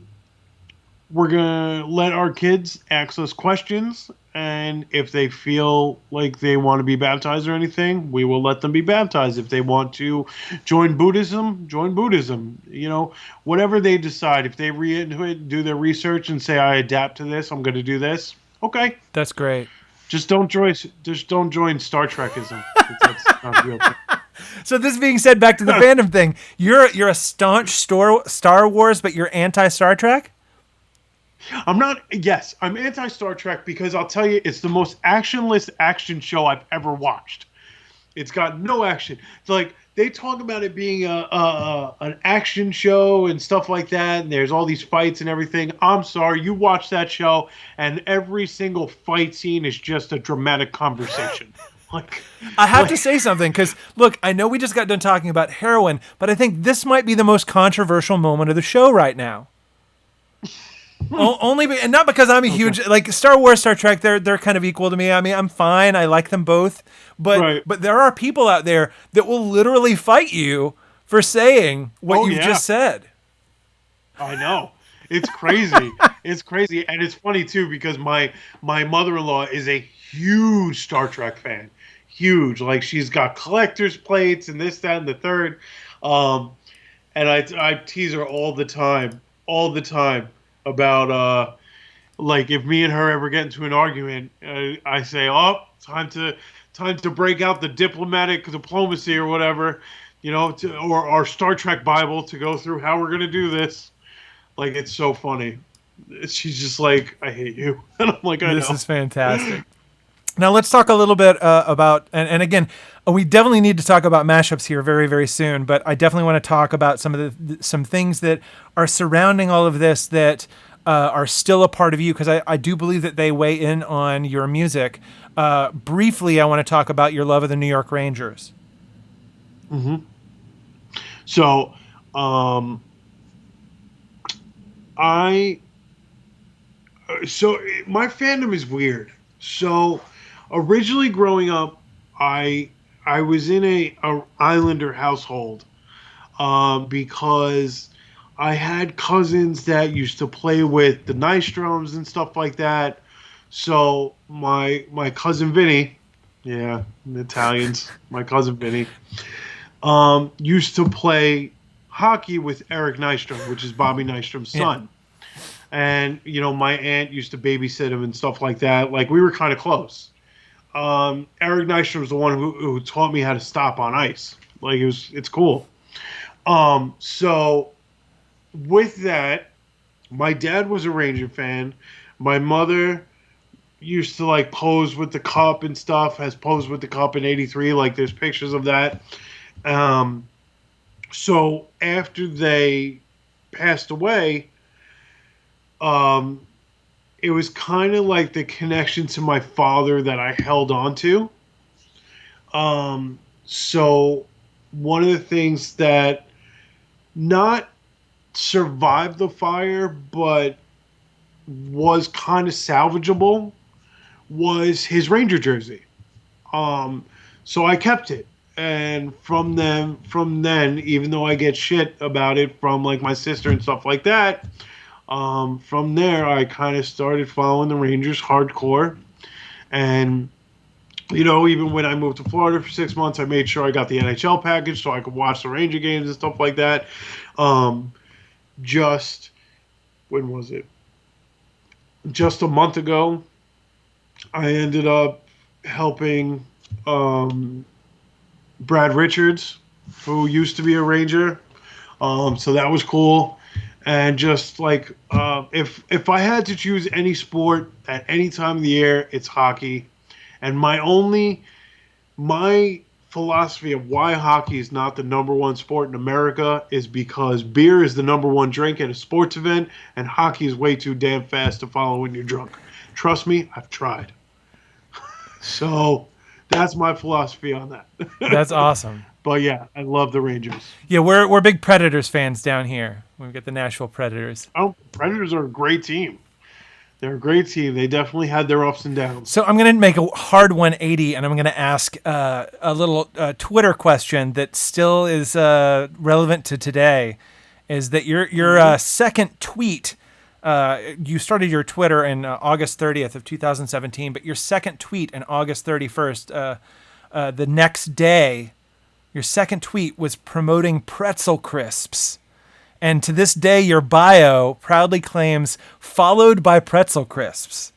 we're gonna let our kids ask us questions, and if they feel like they want to be baptized or anything, we will let them be baptized. If they want to join Buddhism, join Buddhism. You know, whatever they decide. If they read into it, do their research, and say, I adapt to this, I'm going to do this. Okay, That's great. just don't join Star Trekism. That's not a real thing. So this being said, back to the fandom thing. You're a staunch Star Wars, but you're anti Star Trek. I'm not. Yes, I'm anti Star Trek because I'll tell you, it's the most actionless action show I've ever watched. It's got no action. It's like they talk about it being an action show and stuff like that, and there's all these fights and everything. I'm sorry, you watch that show, and every single fight scene is just a dramatic conversation. Like, I have to say something because look, I know we just got done talking about heroin, but I think this might be the most controversial moment of the show right now. And not because I'm a huge like Star Wars, Star Trek. They're kind of equal to me. I mean, I'm fine. I like them both, but Right. but there are people out there that will literally fight you for saying what you've just said. I know. It's crazy. It's crazy. And it's funny too because my mother-in-law is a huge Star Trek fan. Huge. Like she's got collector's plates and this, that, and the third. And I tease her all the time about like if me and her ever get into an argument, I say, "Oh, time to break out the diplomatic diplomacy or whatever, you know, or our Star Trek Bible to go through how we're gonna do this." Like it's so funny. She's just like, "I hate you," and I'm like, "I know." This is fantastic. Now let's talk a little bit about, and again, we definitely need to talk about mashups here very, very soon. But I definitely want to talk about some things that are surrounding all of this that are still a part of you, because I do believe that they weigh in on your music. Briefly, I want to talk about your love of the New York Rangers. Mm-hmm. So, my fandom is weird. So originally growing up, I was in a Islander household because I had cousins that used to play with the Nyströms and stuff like that. So my cousin Vinny, yeah, the Italians, my cousin Vinny, used to play hockey with Eric Nystrom, which is Bobby Nystrom's son. And, you know, my aunt used to babysit him and stuff like that. Like, we were kind of close. Eric Nystrom was the one who taught me how to stop on ice. Like, it's cool. So, with that, my dad was a Ranger fan. My mother used to, like, pose with the cup and stuff, has posed with the cup in '83. Like, there's pictures of that. So, after they passed away, it was kind of like the connection to my father that I held on to. So one of the things that not survived the fire, but was kind of salvageable was his Ranger jersey. So I kept it. And from then, even though I get shit about it from like my sister and stuff like that, from there, I kind of started following the Rangers hardcore. And, you know, even when I moved to Florida for 6 months, I made sure I got the NHL package so I could watch the Ranger games and stuff like that. Just, when was it? Just a month ago, I ended up helping Brad Richards, who used to be a Ranger. So that was cool. And just like, if I had to choose any sport at any time of the year, it's hockey. And my philosophy of why hockey is not the number one sport in America is because beer is the number one drink at a sports event, and hockey is way too damn fast to follow when you're drunk. Trust me, I've tried. So that's my philosophy on that. That's awesome. But yeah, I love the Rangers. Yeah, we're big Predators fans down here. We've got the Nashville Predators. Oh, Predators are a great team. They're a great team. They definitely had their ups and downs. So I'm going to make a hard 180, and I'm going to ask a little Twitter question that still is relevant to today. Is that your second tweet? You started your Twitter in August 30th of 2017, but your second tweet in August 31st, the next day, your second tweet was promoting Pretzel Crisps. And to this day, your bio proudly claims, followed by Pretzel Crisps.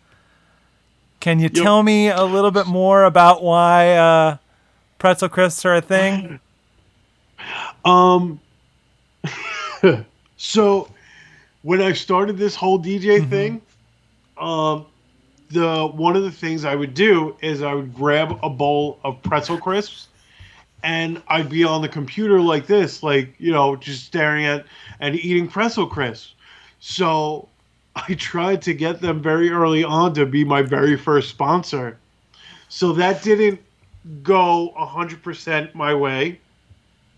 Can you tell me a little bit more about why Pretzel Crisps are a thing? So when I started this whole DJ thing, one of the things I would do is I would grab a bowl of Pretzel Crisps, and I'd be on the computer like this, like, just staring at and eating Pretzel Crisps. So I tried to get them very early on to be my very first sponsor. So that didn't go 100% my way.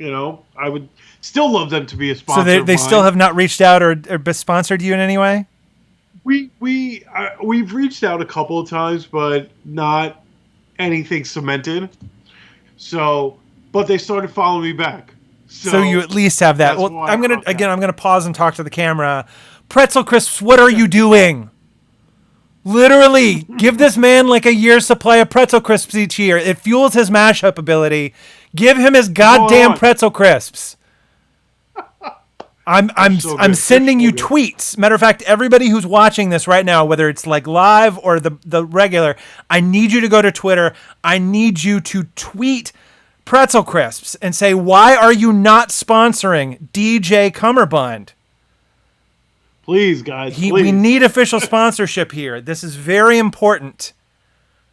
I would still love them to be a sponsor. So they still have not reached out or sponsored you in any way? We've reached out a couple of times, but not anything cemented. So, but they started following me back. So you at least have that. Well, I'm gonna pause and talk to the camera. Pretzel Crisps, what are you doing? Literally, give this man like a year's supply of Pretzel Crisps each year. It fuels his mashup ability. Give him his goddamn Pretzel Crisps. I'm sending you tweets. Matter of fact, everybody who's watching this right now, whether it's like live or the regular, I need you to go to Twitter. I need you to tweet Pretzel Crisps and say, why are you not sponsoring DJ Cummerbund? Please, guys. We need official sponsorship here. This is very important.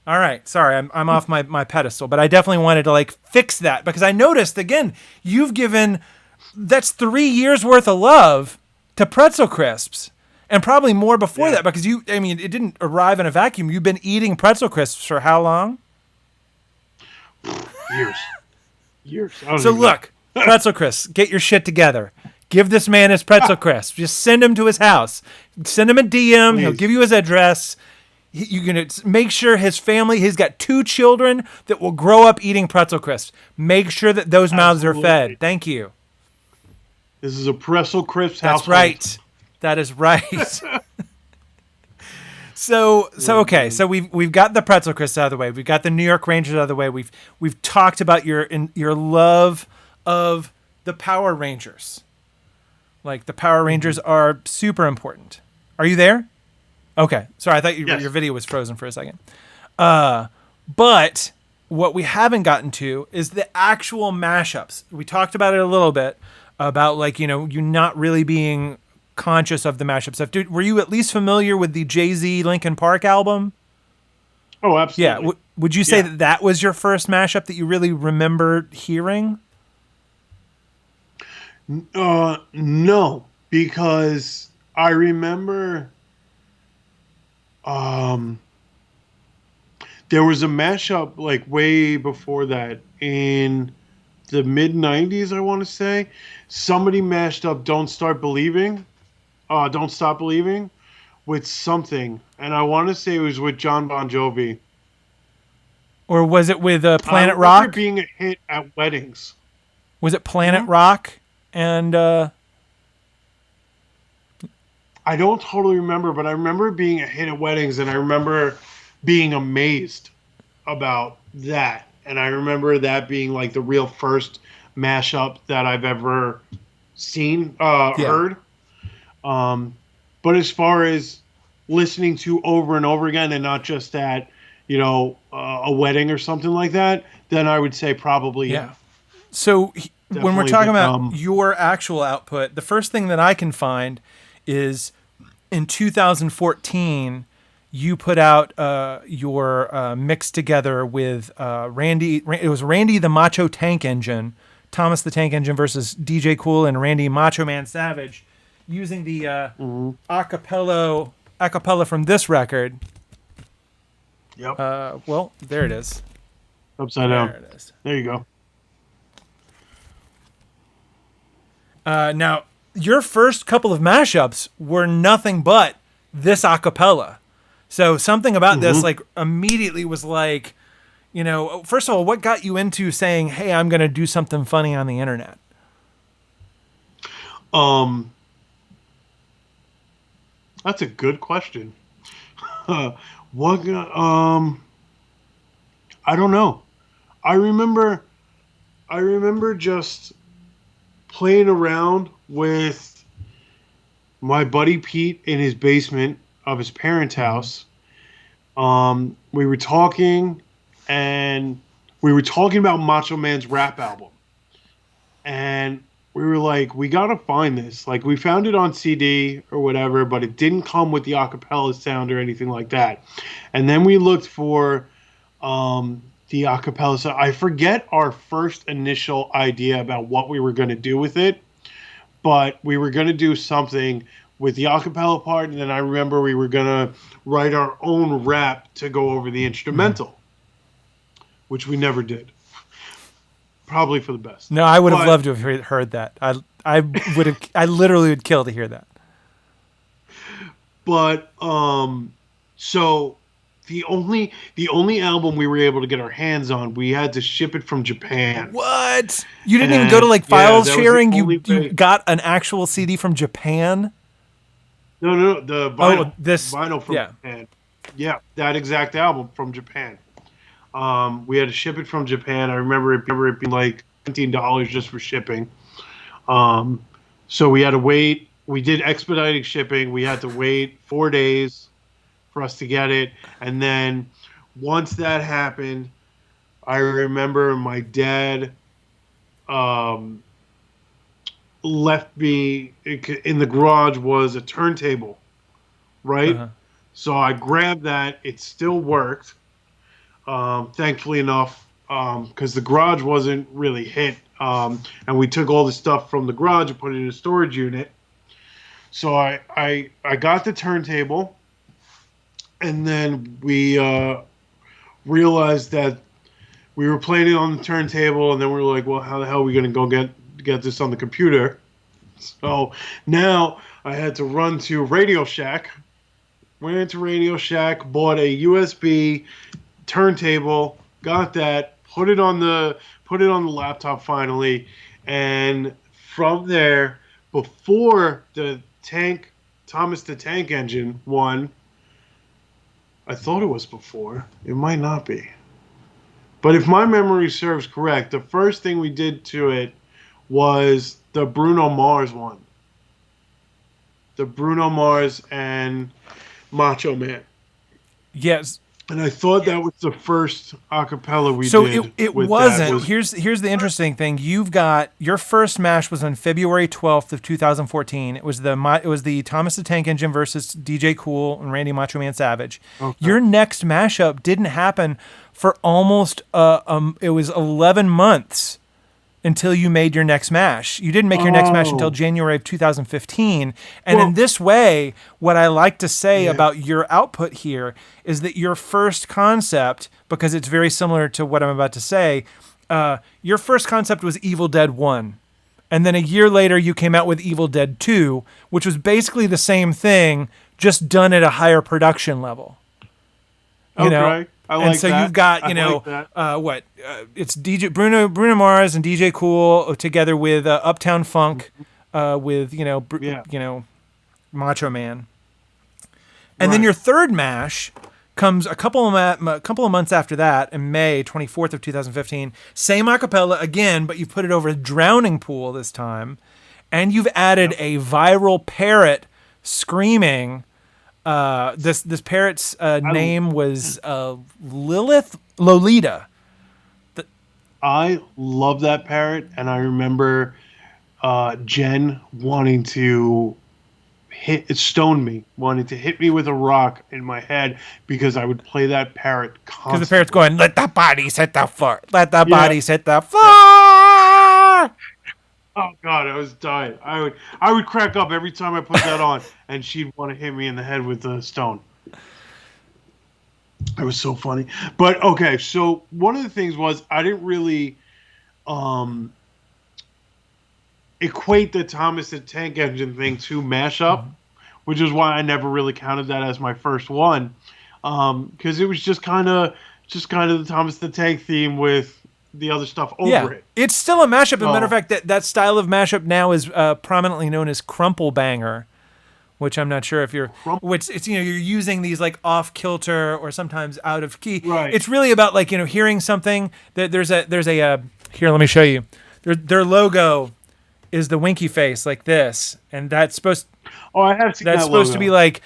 All right. Sorry, I'm off my pedestal, but I definitely wanted to fix that because I noticed, again, you've given, that's 3 years worth of love to Pretzel Crisps and probably more before that because it didn't arrive in a vacuum. You've been eating Pretzel Crisps for how long? Years. So look, Pretzel Crisps, get your shit together. Give this man his Pretzel Crisps. Just send him to his house. Send him a DM. Please. He'll give you his address. You're going to make sure his family, he's got 2 children that will grow up eating Pretzel Crisps. Make sure that those mouths are fed. Thank you. This is a Pretzel Crisps household. That's right. That is right. So okay. So we've got the Pretzel Crisps out of the way. We've got the New York Rangers out of the way. We've talked about your love of the Power Rangers. Like the Power Rangers are super important. Are you there? Okay. Sorry, I thought your video was frozen for a second. But what we haven't gotten to is the actual mashups. We talked about it a little bit about you not really being conscious of the mashup stuff. Dude, were you at least familiar with the Jay-Z Linkin Park album? Oh, absolutely. Yeah. Would you say that was your first mashup that you really remember hearing? No, because I remember there was a mashup way before that in the mid 90s, I want to say. Somebody mashed up Don't Stop Believing with something, and I want to say it was with John Bon Jovi. Or was it with Planet Rock? It being a hit at weddings. Was it Planet Rock? And I don't totally remember, but I remember it being a hit at weddings, and I remember being amazed about that. And I remember that being the real first mashup that I've ever seen, heard. But as far as listening to over and over again, and not just at a wedding or something like that, then I would say probably yeah. So when we're talking about your actual output, the first thing that I can find is in 2014, you put out your mix together with Randy. It was Randy the Macho Tank Engine, Thomas the Tank Engine versus DJ Cool and Randy Macho Man Savage, using the acapella from this record. Yep. Well, there it is. Upside down. There it is. There you go. Now, your first couple of mashups were nothing but this acapella. So something about this, like, immediately was like, you know, first of all, what got you into saying, hey, I'm going to do something funny on the internet? That's a good question. I don't know. I remember just playing around with my buddy Pete in his basement of his parents' house. We were talking, and we were talking about Macho Man's rap album. And we were like, we got to find this. Like, we found it on CD or whatever, but it didn't come with the acapella sound or anything like that. And then we looked for the acapella. So I forget our first initial idea about what we were going to do with it, but we were going to do something with the acapella part, and then I remember we were going to write our own rap to go over the instrumental, which we never did. Probably for the best. No, I would have loved to have heard that. I literally would kill to hear that. But so the only album we were able to get our hands on, we had to ship it from Japan. What? You didn't even go to like files sharing? You got an actual CD from Japan? No, the vinyl. Vinyl from Japan. Yeah, that exact album from Japan. We had to ship it from Japan. I remember it being like $17 just for shipping. So we had to wait. We did expedited shipping. We had to wait 4 days for us to get it. And then once that happened, I remember my dad left me in the garage was a turntable, right? Uh-huh. So I grabbed that. It still worked. Thankfully enough, because the garage wasn't really hit. And we took all the stuff from the garage and put it in a storage unit. So I got the turntable, and then we realized that we were playing it on the turntable, and then we were like, well, how the hell are we going to go get this on the computer? So now I had to run to Radio Shack. Went into Radio Shack, bought a USB turntable, got that, put it on the laptop finally, and from there, before the Thomas the Tank Engine one, I thought it was before. It might not be. But if my memory serves correct, the first thing we did to it was the Bruno Mars one. The Bruno Mars and Macho Man. Yes. And I thought that was the first acapella we did. So it wasn't. Here's the interesting thing. You've got your first mash was on February 12th of 2014. It was the Thomas the Tank Engine versus DJ Cool and Randy Macho Man Savage. Okay. Your next mashup didn't happen for almost it was 11 months until you made your next mash. You didn't make your next mash until January of 2015. And in this way, what I like to say about your output here is that your first concept, because it's very similar to what I'm about to say, your first concept was Evil Dead 1. And then a year later, you came out with Evil Dead 2, which was basically the same thing, just done at a higher production level. You know? I like and so that. You've got, it's DJ Bruno Mars and DJ Cool together with Uptown Funk, with Macho Man, and then your third mash comes a couple of months after that, in May 24th of 2015. Same acapella again, but you put it over a drowning pool this time, and you've added a viral parrot screaming. This parrot's name was Lolita. I love that parrot, and I remember Jen wanting to stoned me, wanted to hit me with a rock in my head because I would play that parrot constantly. Because the parrot's going, let the bodies hit the floor. Let the Yeah. bodies hit the floor. Yeah. Oh God, I was dying. I would crack up every time I put that on, and she'd want to hit me in the head with a stone. It was so funny. But okay, so one of the things was I didn't really equate the Thomas the Tank Engine thing to Mashup, which is why I never really counted that as my first one, because it was just kind of the Thomas the Tank theme with the other stuff over it. It's still a mashup. As a matter of fact, that style of mashup now is prominently known as crumple banger, which I'm not sure if you're. Which it's you're using these like off kilter or sometimes out of key. Right. It's really about like hearing something. That there's a here. Let me show you. Their logo is the winky face like this, and that's supposed. Oh, I have seen that. That's supposed to be like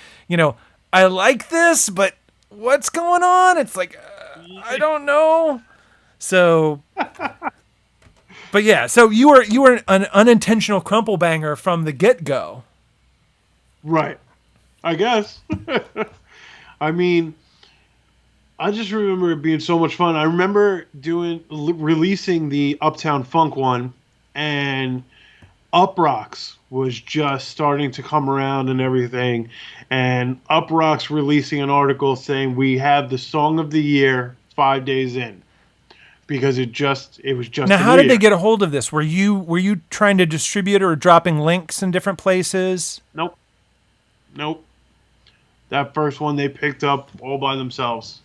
I like this, but what's going on? It's like I don't know. So, but yeah, so you were an unintentional crumple banger from the get-go. Right. I guess. I mean, I just remember it being so much fun. I remember releasing the Uptown Funk one, and Uprocks was just starting to come around and everything. And Uprocks releasing an article saying we have the song of the year 5 days in. Because it was just. Now, how did they get a hold of this? Were you trying to distribute or dropping links in different places? Nope. That first one they picked up all by themselves.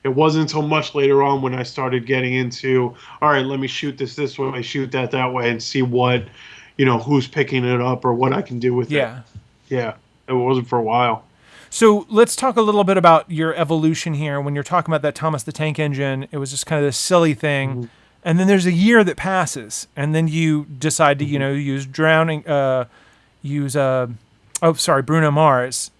It wasn't until much later on when I started getting into, all right, let me shoot this way, shoot that way, and see what, who's picking it up or what I can do with it. Yeah. It wasn't for a while. So let's talk a little bit about your evolution here. When you're talking about that Thomas the Tank Engine, it was just kind of this silly thing. Mm-hmm. And then there's a year that passes, and then you decide to, use Bruno Mars.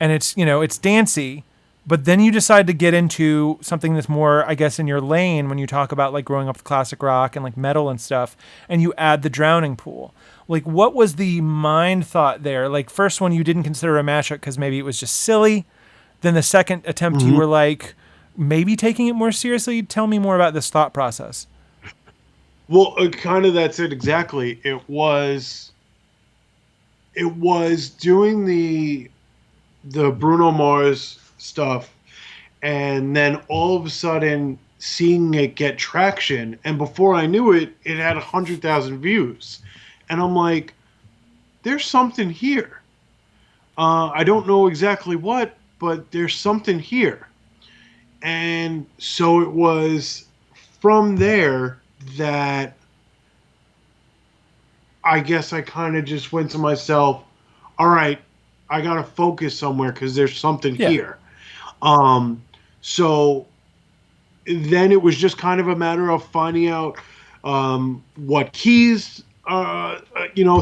And it's, it's dancey, but then you decide to get into something that's more, I guess, in your lane when you talk about like growing up with classic rock and like metal and stuff, and you add the Drowning Pool. Like, what was the mind thought there? Like, first one you didn't consider a mashup because maybe it was just silly. Then the second attempt you were like, maybe taking it more seriously. Tell me more about this thought process. Well, kind of that's it exactly. It was doing the Bruno Mars stuff, and then all of a sudden seeing it get traction, and before I knew it, it had 100,000 views. And I'm like, there's something here. I don't know exactly what, but there's something here. And so it was from there that I guess I kind of just went to myself, all right, I got to focus somewhere because there's something here. So then it was just kind of a matter of finding out what keys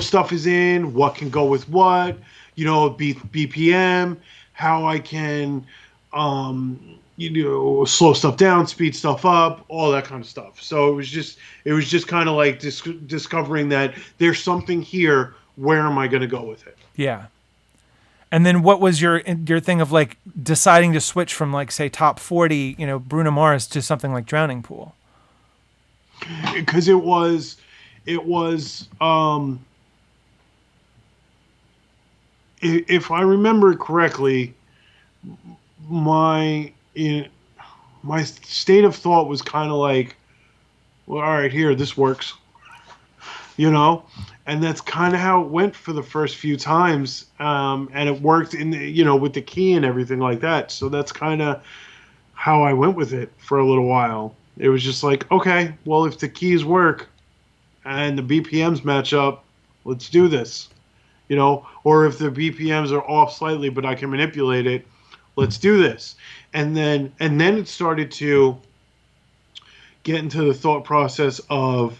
stuff is in, what can go with what, BPM, how I can, slow stuff down, speed stuff up, all that kind of stuff. So it was just kind of like discovering that there's something here. Where am I going to go with it? Yeah. And then what was your thing of like deciding to switch from like, say, top 40, Bruno Mars to something like Drowning Pool? Because it was if I remember correctly, my state of thought was kind of like, well, all right, here, this works, and that's kind of how it went for the first few times, and it worked in with the key and everything like that. So that's kind of how I went with it for a little while. It was just like, okay, well, if the keys work and the BPMs match up, let's do this, or if the BPMs are off slightly, but I can manipulate it, let's do this. And then it started to get into the thought process of,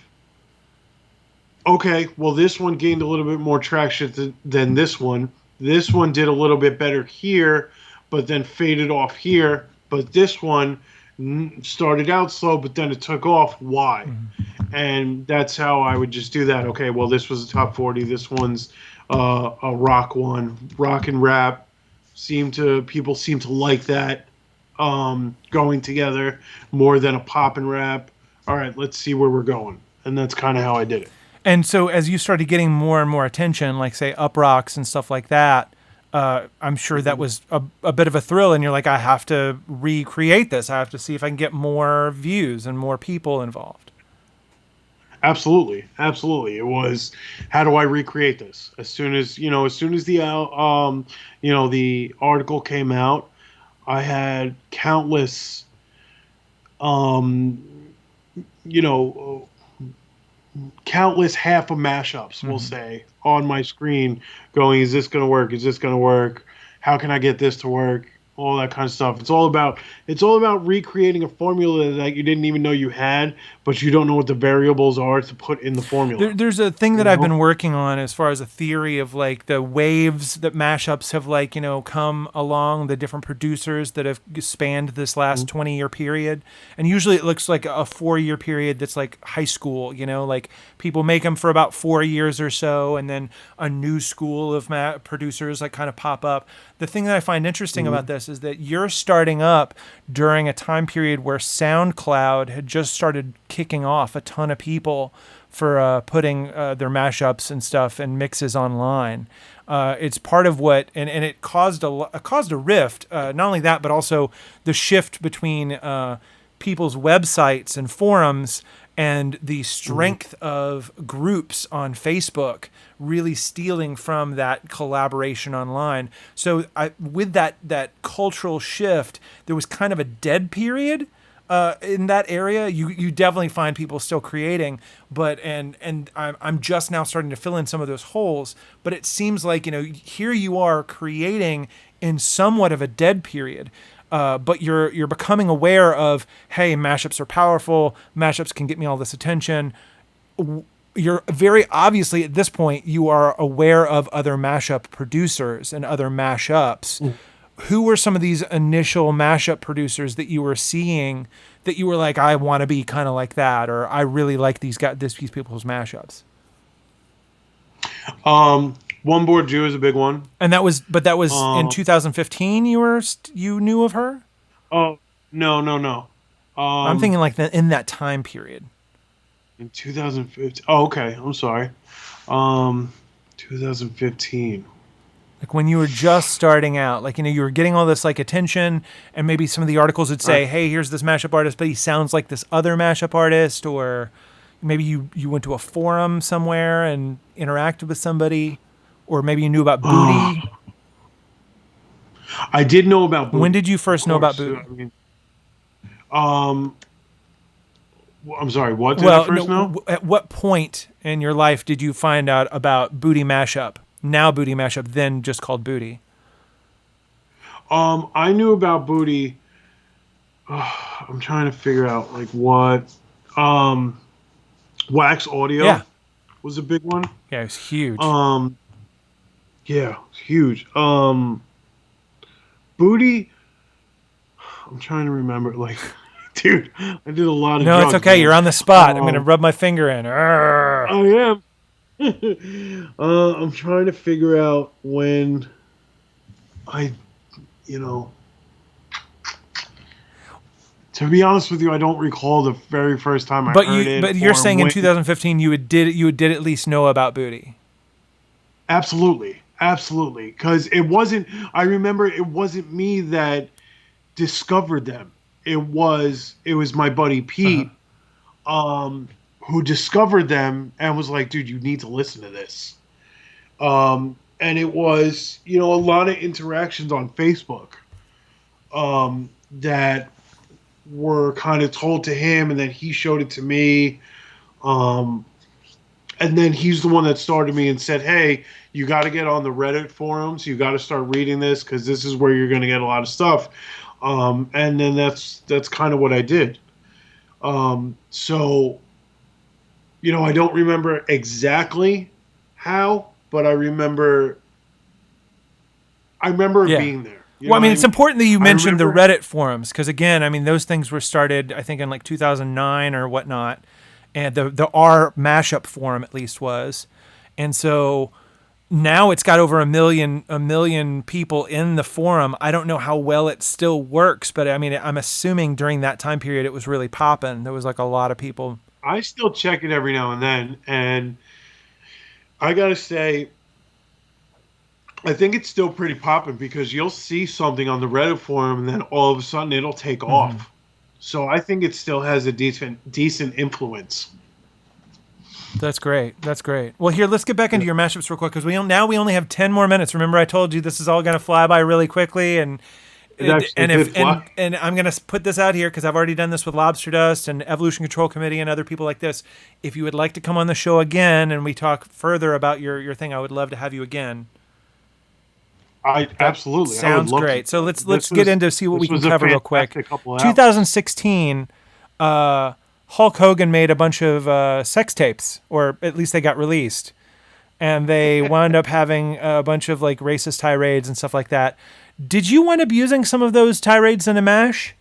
okay, well, this one gained a little bit more traction than this one. This one did a little bit better here, but then faded off here. But this one started out slow, but then it took off. Why? Mm-hmm. And that's how I would just do that. Okay, well, this was a top 40. This one's a rock one. Rock and rap people seem to like that going together more than a pop and rap. All right, let's see where we're going, and that's kind of how I did it. And so as you started getting more and more attention, like say Up Rocks and stuff like that, I'm sure that was a bit of a thrill. And you're like, I have to recreate this. I have to see if I can get more views and more people involved. Absolutely, absolutely. It was, how do I recreate this? As soon as the article came out, I had countless, um, you know, countless half of mashups, we'll say, on my screen going, is this going to work? Is this going to work? How can I get this to work? All that kind of stuff. It's all about recreating a formula that you didn't even know you had, but you don't know what the variables are to put in the formula. There's a thing that I've been working on as far as a theory of like the waves that mashups have like, come along, the different producers that have spanned this last 20-year period. And usually it looks like a 4-year period that's like high school, like people make them for about 4 years or so, and then a new school of producers like kind of pop up. The thing that I find interesting about this is that you're starting up during a time period where SoundCloud had just started kicking off a ton of people for putting their mashups and stuff and mixes online. It's part of what, and it caused a rift. Not only that, but also the shift between people's websites and forums and the strength of groups on Facebook really stealing from that collaboration online. So with that cultural shift, there was kind of a dead period in that area. You definitely find people still creating, but and I'm just now starting to fill in some of those holes. But it seems like here you are creating in somewhat of a dead period. But you're becoming aware of, hey, mashups are powerful. Mashups can get me all this attention. You're very obviously at this point, you are aware of other mashup producers and other mashups. Who were some of these initial mashup producers that you were seeing that you were like, I want to be kind of like that, or I really like these people's mashups? One Board Jew is a big one. And that was in 2015 you knew of her? Oh, no. I'm thinking like in that time period. In 2015. Oh, okay. I'm sorry. 2015. Like when you were just starting out, like, you were getting all this like attention, and maybe some of the articles would say, hey, here's this mashup artist, but he sounds like this other mashup artist, or maybe you went to a forum somewhere and interacted with somebody, or maybe you knew about Booty. I did know about Booty. When did you first know about Booty? I'm sorry, what did I first know? At what point in your life did you find out about Booty Mashup? Now Booty Mashup, then just called Booty. I knew about Booty. I'm trying to figure out like what. Wax Audio was a big one. Yeah, it was huge. Yeah, huge. Booty. I'm trying to remember. Like, dude, I did a lot of. No, drugs, it's okay. Man. You're on the spot. I'm gonna rub my finger in. I am. I'm trying to figure out when to be honest with you, I don't recall the very first time I heard it. But you're saying in 2015 you did at least know about Booty. Absolutely. Because it wasn't. I remember it wasn't me that discovered them. It was my buddy Pete. Who discovered them and was like, dude, you need to listen to this. And it was, a lot of interactions on Facebook that were kind of told to him, and then he showed it to me. And then he's the one that started me and said, hey, you got to get on the Reddit forums. You got to start reading this because this is where you're going to get a lot of stuff. And then that's kind of what I did. So... I don't remember exactly how, but I remember being there. It's important that you mentioned the Reddit forums because, again, those things were started, I think, in like 2009 or whatnot, and the R Mashup forum at least was, and so now it's got over a million people in the forum. I don't know how well it still works, but I mean, I'm assuming during that time period it was really popping. There was like a lot of people. I still check it every now and then, and I gotta say, I think it's still pretty popping because you'll see something on the Reddit forum, and then all of a sudden it'll take off. So I think it still has a decent influence. That's great. That's great. Well, here, let's get back into your mashups real quick because we only have 10 more minutes. Remember, I told you this is all going to fly by really quickly, and I'm going to put this out here because I've already done this with Lobster Dust and Evolution Control Committee and other people like this. If you would like to come on the show again and we talk further about your thing, I would love to have you again. Absolutely sounds great. So let's get into see what we can cover real quick. 2016. Hulk Hogan made a bunch of sex tapes, or at least they got released, and they wound up having a bunch of like racist tirades and stuff like that. Did you wind up using some of those tirades in a mash?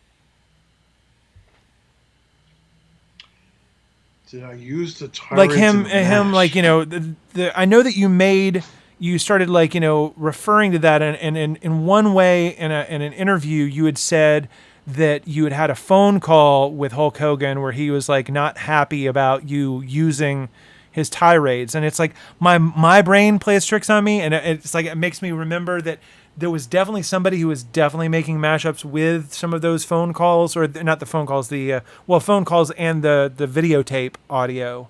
Did I use the tirades like him, like I know that you started like referring to that, and in one way in an interview you had said that you had a phone call with Hulk Hogan where he was like not happy about you using his tirades, and it's like my brain plays tricks on me, and it's like it makes me remember that there was definitely somebody who was definitely making mashups with some of those phone calls, or not the phone calls, phone calls and the videotape audio.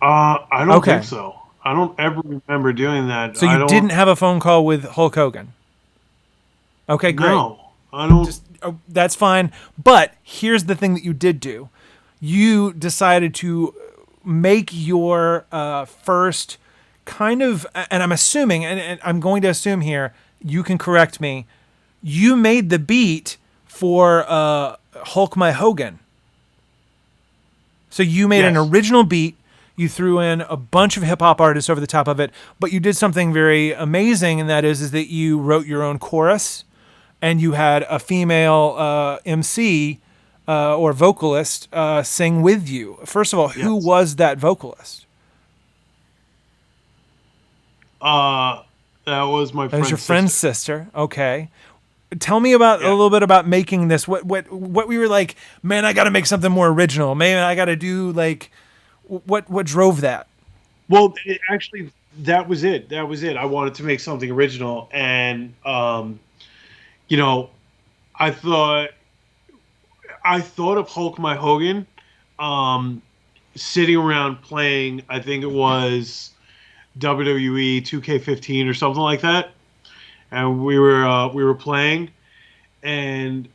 I don't think so. I don't ever remember doing that. So you didn't have a phone call with Hulk Hogan? Okay, great. No, I don't. That's fine. But here's the thing that you did do. You decided to make your first kind of, and I'm assuming, and I'm going to assume here, you can correct me, you made the beat for Hulk My Hogan. So you made an original beat. You threw in a bunch of hip-hop artists over the top of it, but you did something very amazing, and that is that you wrote your own chorus, and you had a female MC or vocalist sing with you. First of all, who was that vocalist? That was my friend's sister. That was your friend's sister. Okay. Tell me about a little bit about making this. What we were like, man, I got to make something more original. Man, I got to do like, what drove that? Well, actually, that was it. I wanted to make something original, and I thought of Hulk My Hogan sitting around playing, I think it was WWE 2K15 or something like that, and we were playing, and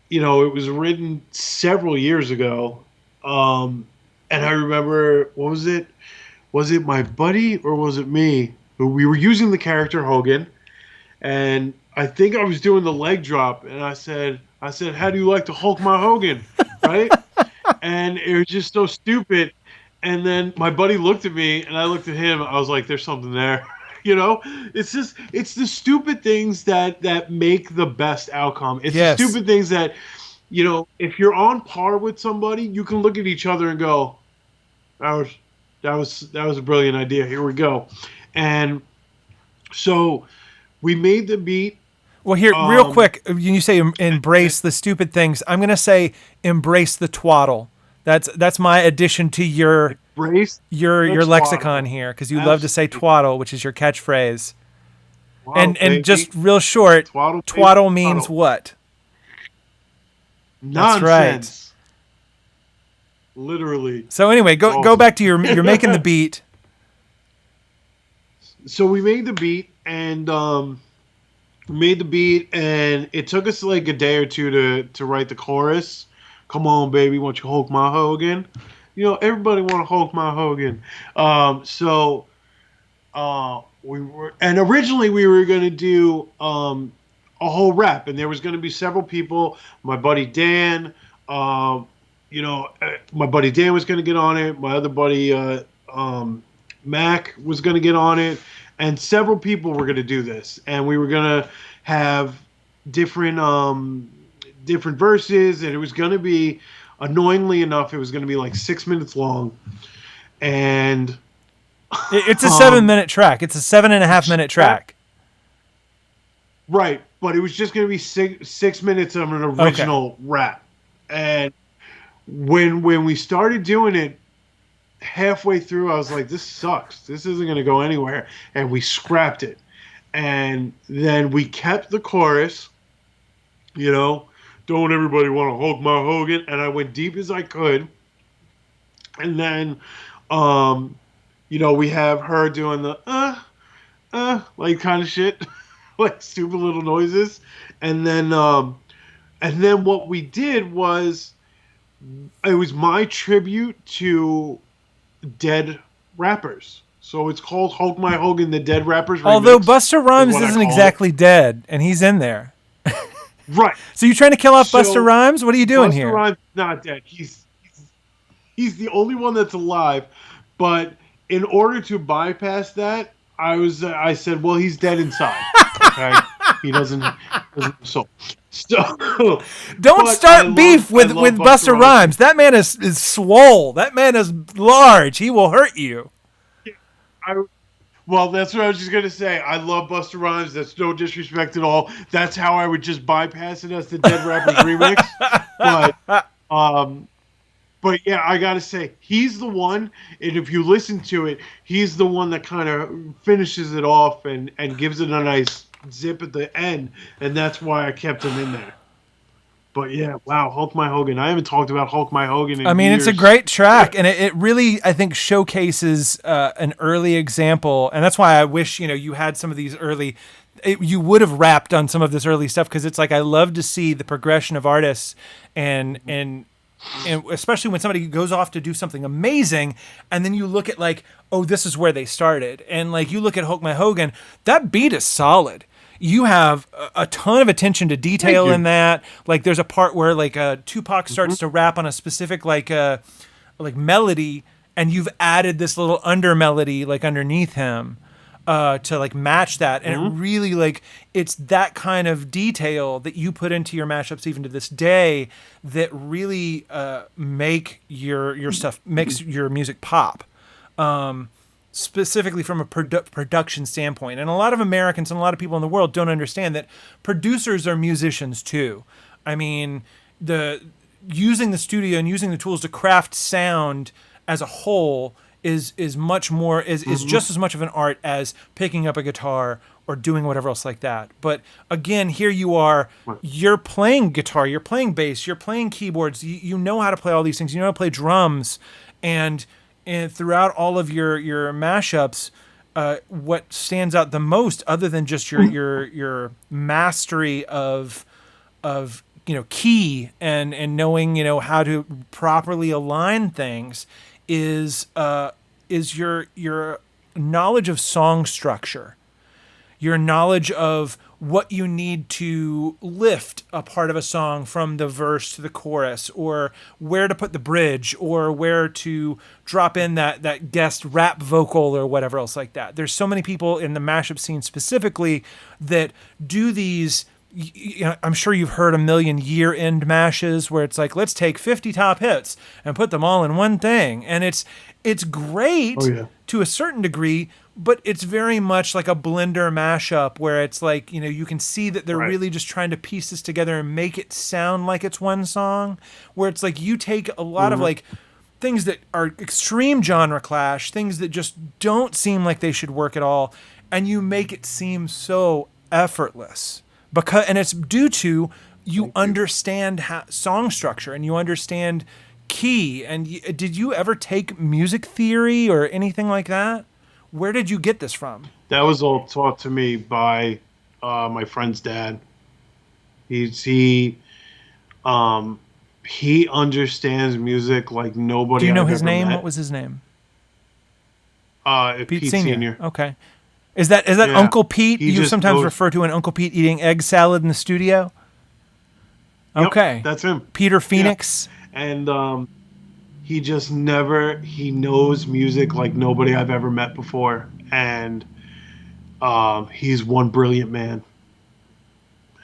it was written several years ago, and I remember, what was it? Was it my buddy or was it me? We were using the character Hogan, and I think I was doing the leg drop, and I said, how do you like to Hulk My Hogan, right? And it was just so stupid. And then my buddy looked at me, and I looked at him. I was like, there's something there. It's the stupid things that make the best outcome. It's the stupid things that, if you're on par with somebody, you can look at each other and go, that was a brilliant idea. Here we go. And so we made the beat. Well, here, real quick, you say embrace the stupid things. I'm going to say embrace the twaddle. That's my addition to your lexicon here, because you love to say twaddle, which is your catchphrase. Twaddle, and just real short, twaddle means what? Nonsense. That's right. Literally. So anyway, go back to you're making the beat. So we made the beat, and it took us like a day or two to write the chorus. Come on, baby, won't you Hulk My Hogan? Everybody want to Hulk My Hogan. Originally we were going to do a whole rap, and there was going to be several people. My buddy Dan, my buddy Dan was going to get on it. My other buddy Mac was going to get on it, and several people were going to do this, and we were going to have different verses, and it was going to be, annoyingly enough, it was going to be like 6 minutes long, and It's a 7-minute track. It's a 7.5-minute track. Right, but it was just going to be 6 minutes of an original rap. And when we started doing it, halfway through, I was like, this sucks. This isn't going to go anywhere. And we scrapped it. And then we kept the chorus, don't everybody want to Hulk my Hogan? And I went deep as I could. And then, we have her doing the, like kind of shit, like stupid little noises. And then what we did was, it was my tribute to dead rappers. So it's called Hulk My Hogan, the Dead Rappers Remix. Although Busta Rhymes isn't exactly dead, and he's in there. Right. So you trying to kill off Busta Rhymes? What are you doing here? Busta Rhymes is not dead. He's the only one that's alive. But in order to bypass that, I said, well, he's dead inside. Okay, he doesn't so. Don't start beef with Busta Rhymes. That man is swole. That man is large. He will hurt you. Well, that's what I was just gonna say. I love Busta Rhymes. That's no disrespect at all. That's how I would just bypass it as the Dead Rappers remix. But yeah, I gotta say, he's the one. And if you listen to it, he's the one that kind of finishes it off and gives it a nice zip at the end. And that's why I kept him in there. But yeah, wow, Hulk My Hogan. I haven't talked about Hulk My Hogan in years. It's a great track, and it really, I think, showcases an early example. And that's why I wish, you had some of these early, you would have rapped on some of this early stuff, because it's like I love to see the progression of artists, and especially when somebody goes off to do something amazing, and then you look at like, oh, this is where they started. And like you look at Hulk My Hogan, that beat is solid. You have a ton of attention to detail in that. Like there's a part where like Tupac starts to rap on a specific like melody, and you've added this little under melody like underneath him to like match that. And it really like, it's that kind of detail that you put into your mashups even to this day that really make your stuff, makes your music pop. Specifically from a production standpoint. And a lot of Americans and a lot of people in the world don't understand that producers are musicians too. I mean, using the studio and using the tools to craft sound as a whole is much more, is just as much of an art as picking up a guitar or doing whatever else like that. But again, here you are, you're playing guitar, you're playing bass, you're playing keyboards, you know how to play all these things, you know how to play drums, and throughout all of your mashups, what stands out the most, other than just your mastery of key and knowing how to properly align things, is your knowledge of song structure, your knowledge of what you need to lift a part of a song from the verse to the chorus, or where to put the bridge, or where to drop in that guest rap vocal or whatever else like that. There's so many people in the mashup scene specifically that do these. I'm sure you've heard a million year-end mashes where it's like, let's take 50 top hits and put them all in one thing. And it's great to a certain degree, but it's very much like a blender mashup where it's like, you can see that they're really just trying to piece this together and make it sound like it's one song, where it's like you take a lot of like things that are extreme genre clash, things that just don't seem like they should work at all, and you make it seem so effortless. And it's due to you understand song structure, and you understand key. And did you ever take music theory or anything like that? Where did you get this from? That was all taught to me by my friend's dad. He understands music like nobody. Do you know I've his ever name? met. What was his name? Pete Senior. Okay. Is that Uncle Pete? You sometimes refer to an Uncle Pete eating egg salad in the studio? Okay. Yep, that's him. Peter Phoenix. Yeah. And he just he knows music like nobody I've ever met before. And he's one brilliant man.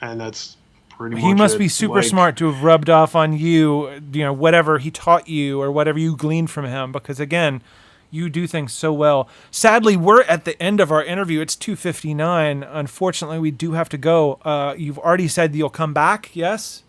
And that's pretty much He must be super smart to have rubbed off on you, whatever he taught you or whatever you gleaned from him. Because again, You do things so well. Sadly, we're at the end of our interview. It's 2:59. Unfortunately, we do have to go. You've already said that you'll come back, yes?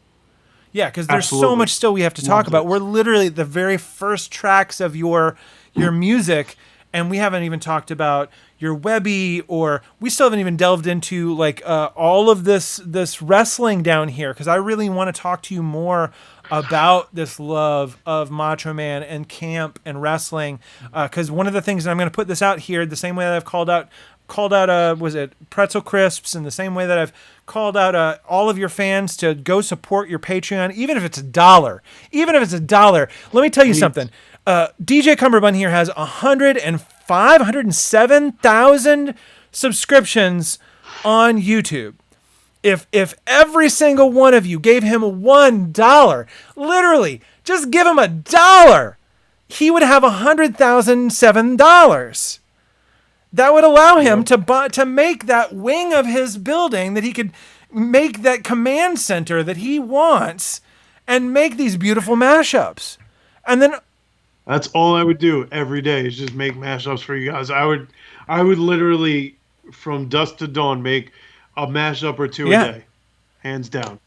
Yeah, because there's so much still we have to talk about. We're literally at the very first tracks of your music, and we haven't even talked about your Webby, or we still haven't even delved into like all of this wrestling down here, because I really want to talk to you more about this love of Macho Man and camp and wrestling. Because one of the things, and I'm going to put this out here the same way that I've called out was it Pretzel Crips, and the same way that I've called out all of your fans to go support your Patreon, even if it's $1. Even if it's $1. Let me tell you something. DJ Cummerbund here has 107,000 subscriptions on YouTube. If every single one of you gave him $1, literally, just give him $1, he would have $100,007. That would allow him to make that wing of his building, that he could make that command center that he wants, and make these beautiful mashups. And then that's all I would do every day, is just make mashups for you guys. I would literally, from dusk to dawn, make a mashup or two a day, hands down,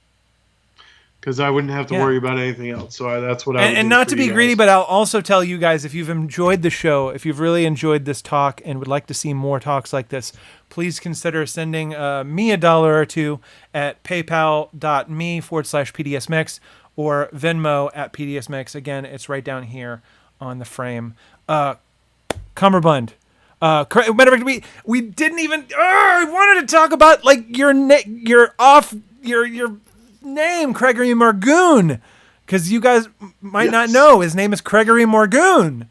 because I wouldn't have to worry about anything else. So that's what I would do. And not to be greedy, but I'll also tell you guys, if you've enjoyed the show, if you've really enjoyed this talk and would like to see more talks like this, please consider sending me $1 or $2 at paypal.me/PDSMix or Venmo at PDSMix. Again, it's right down here on the frame. Cummerbund. Matter of fact, we didn't even. I wanted to talk about like your name, Craigory Morgoon, because you guys might not know his name is Craigory Morgoon,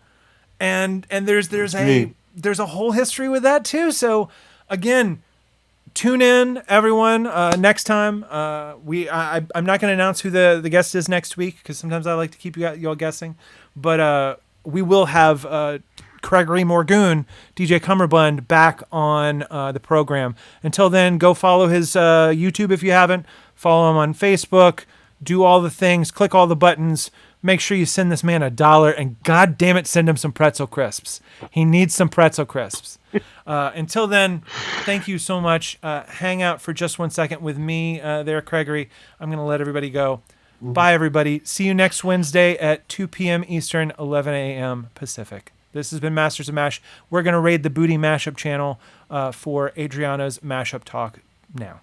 and there's a whole history with that too. So again, tune in, everyone. Next time, I'm not going to announce who the guest is next week, because sometimes I like to keep you all guessing, but we will have Craigory Morgoon, DJ Cummerbund, back on the program. Until then, go follow his YouTube if you haven't. Follow him on Facebook. Do all the things. Click all the buttons. Make sure you send this man $1, and God damn it, send him some Pretzel Crisps. He needs some Pretzel Crisps. Until then, thank you so much. Hang out for just 1 second with me there, Craigory. I'm going to let everybody go. Bye, everybody. See you next Wednesday at 2 p.m. Eastern, 11 a.m. Pacific. This has been Masters of Mash. We're going to raid the Booty Mashup channel for Adriana's Mashup Talk now.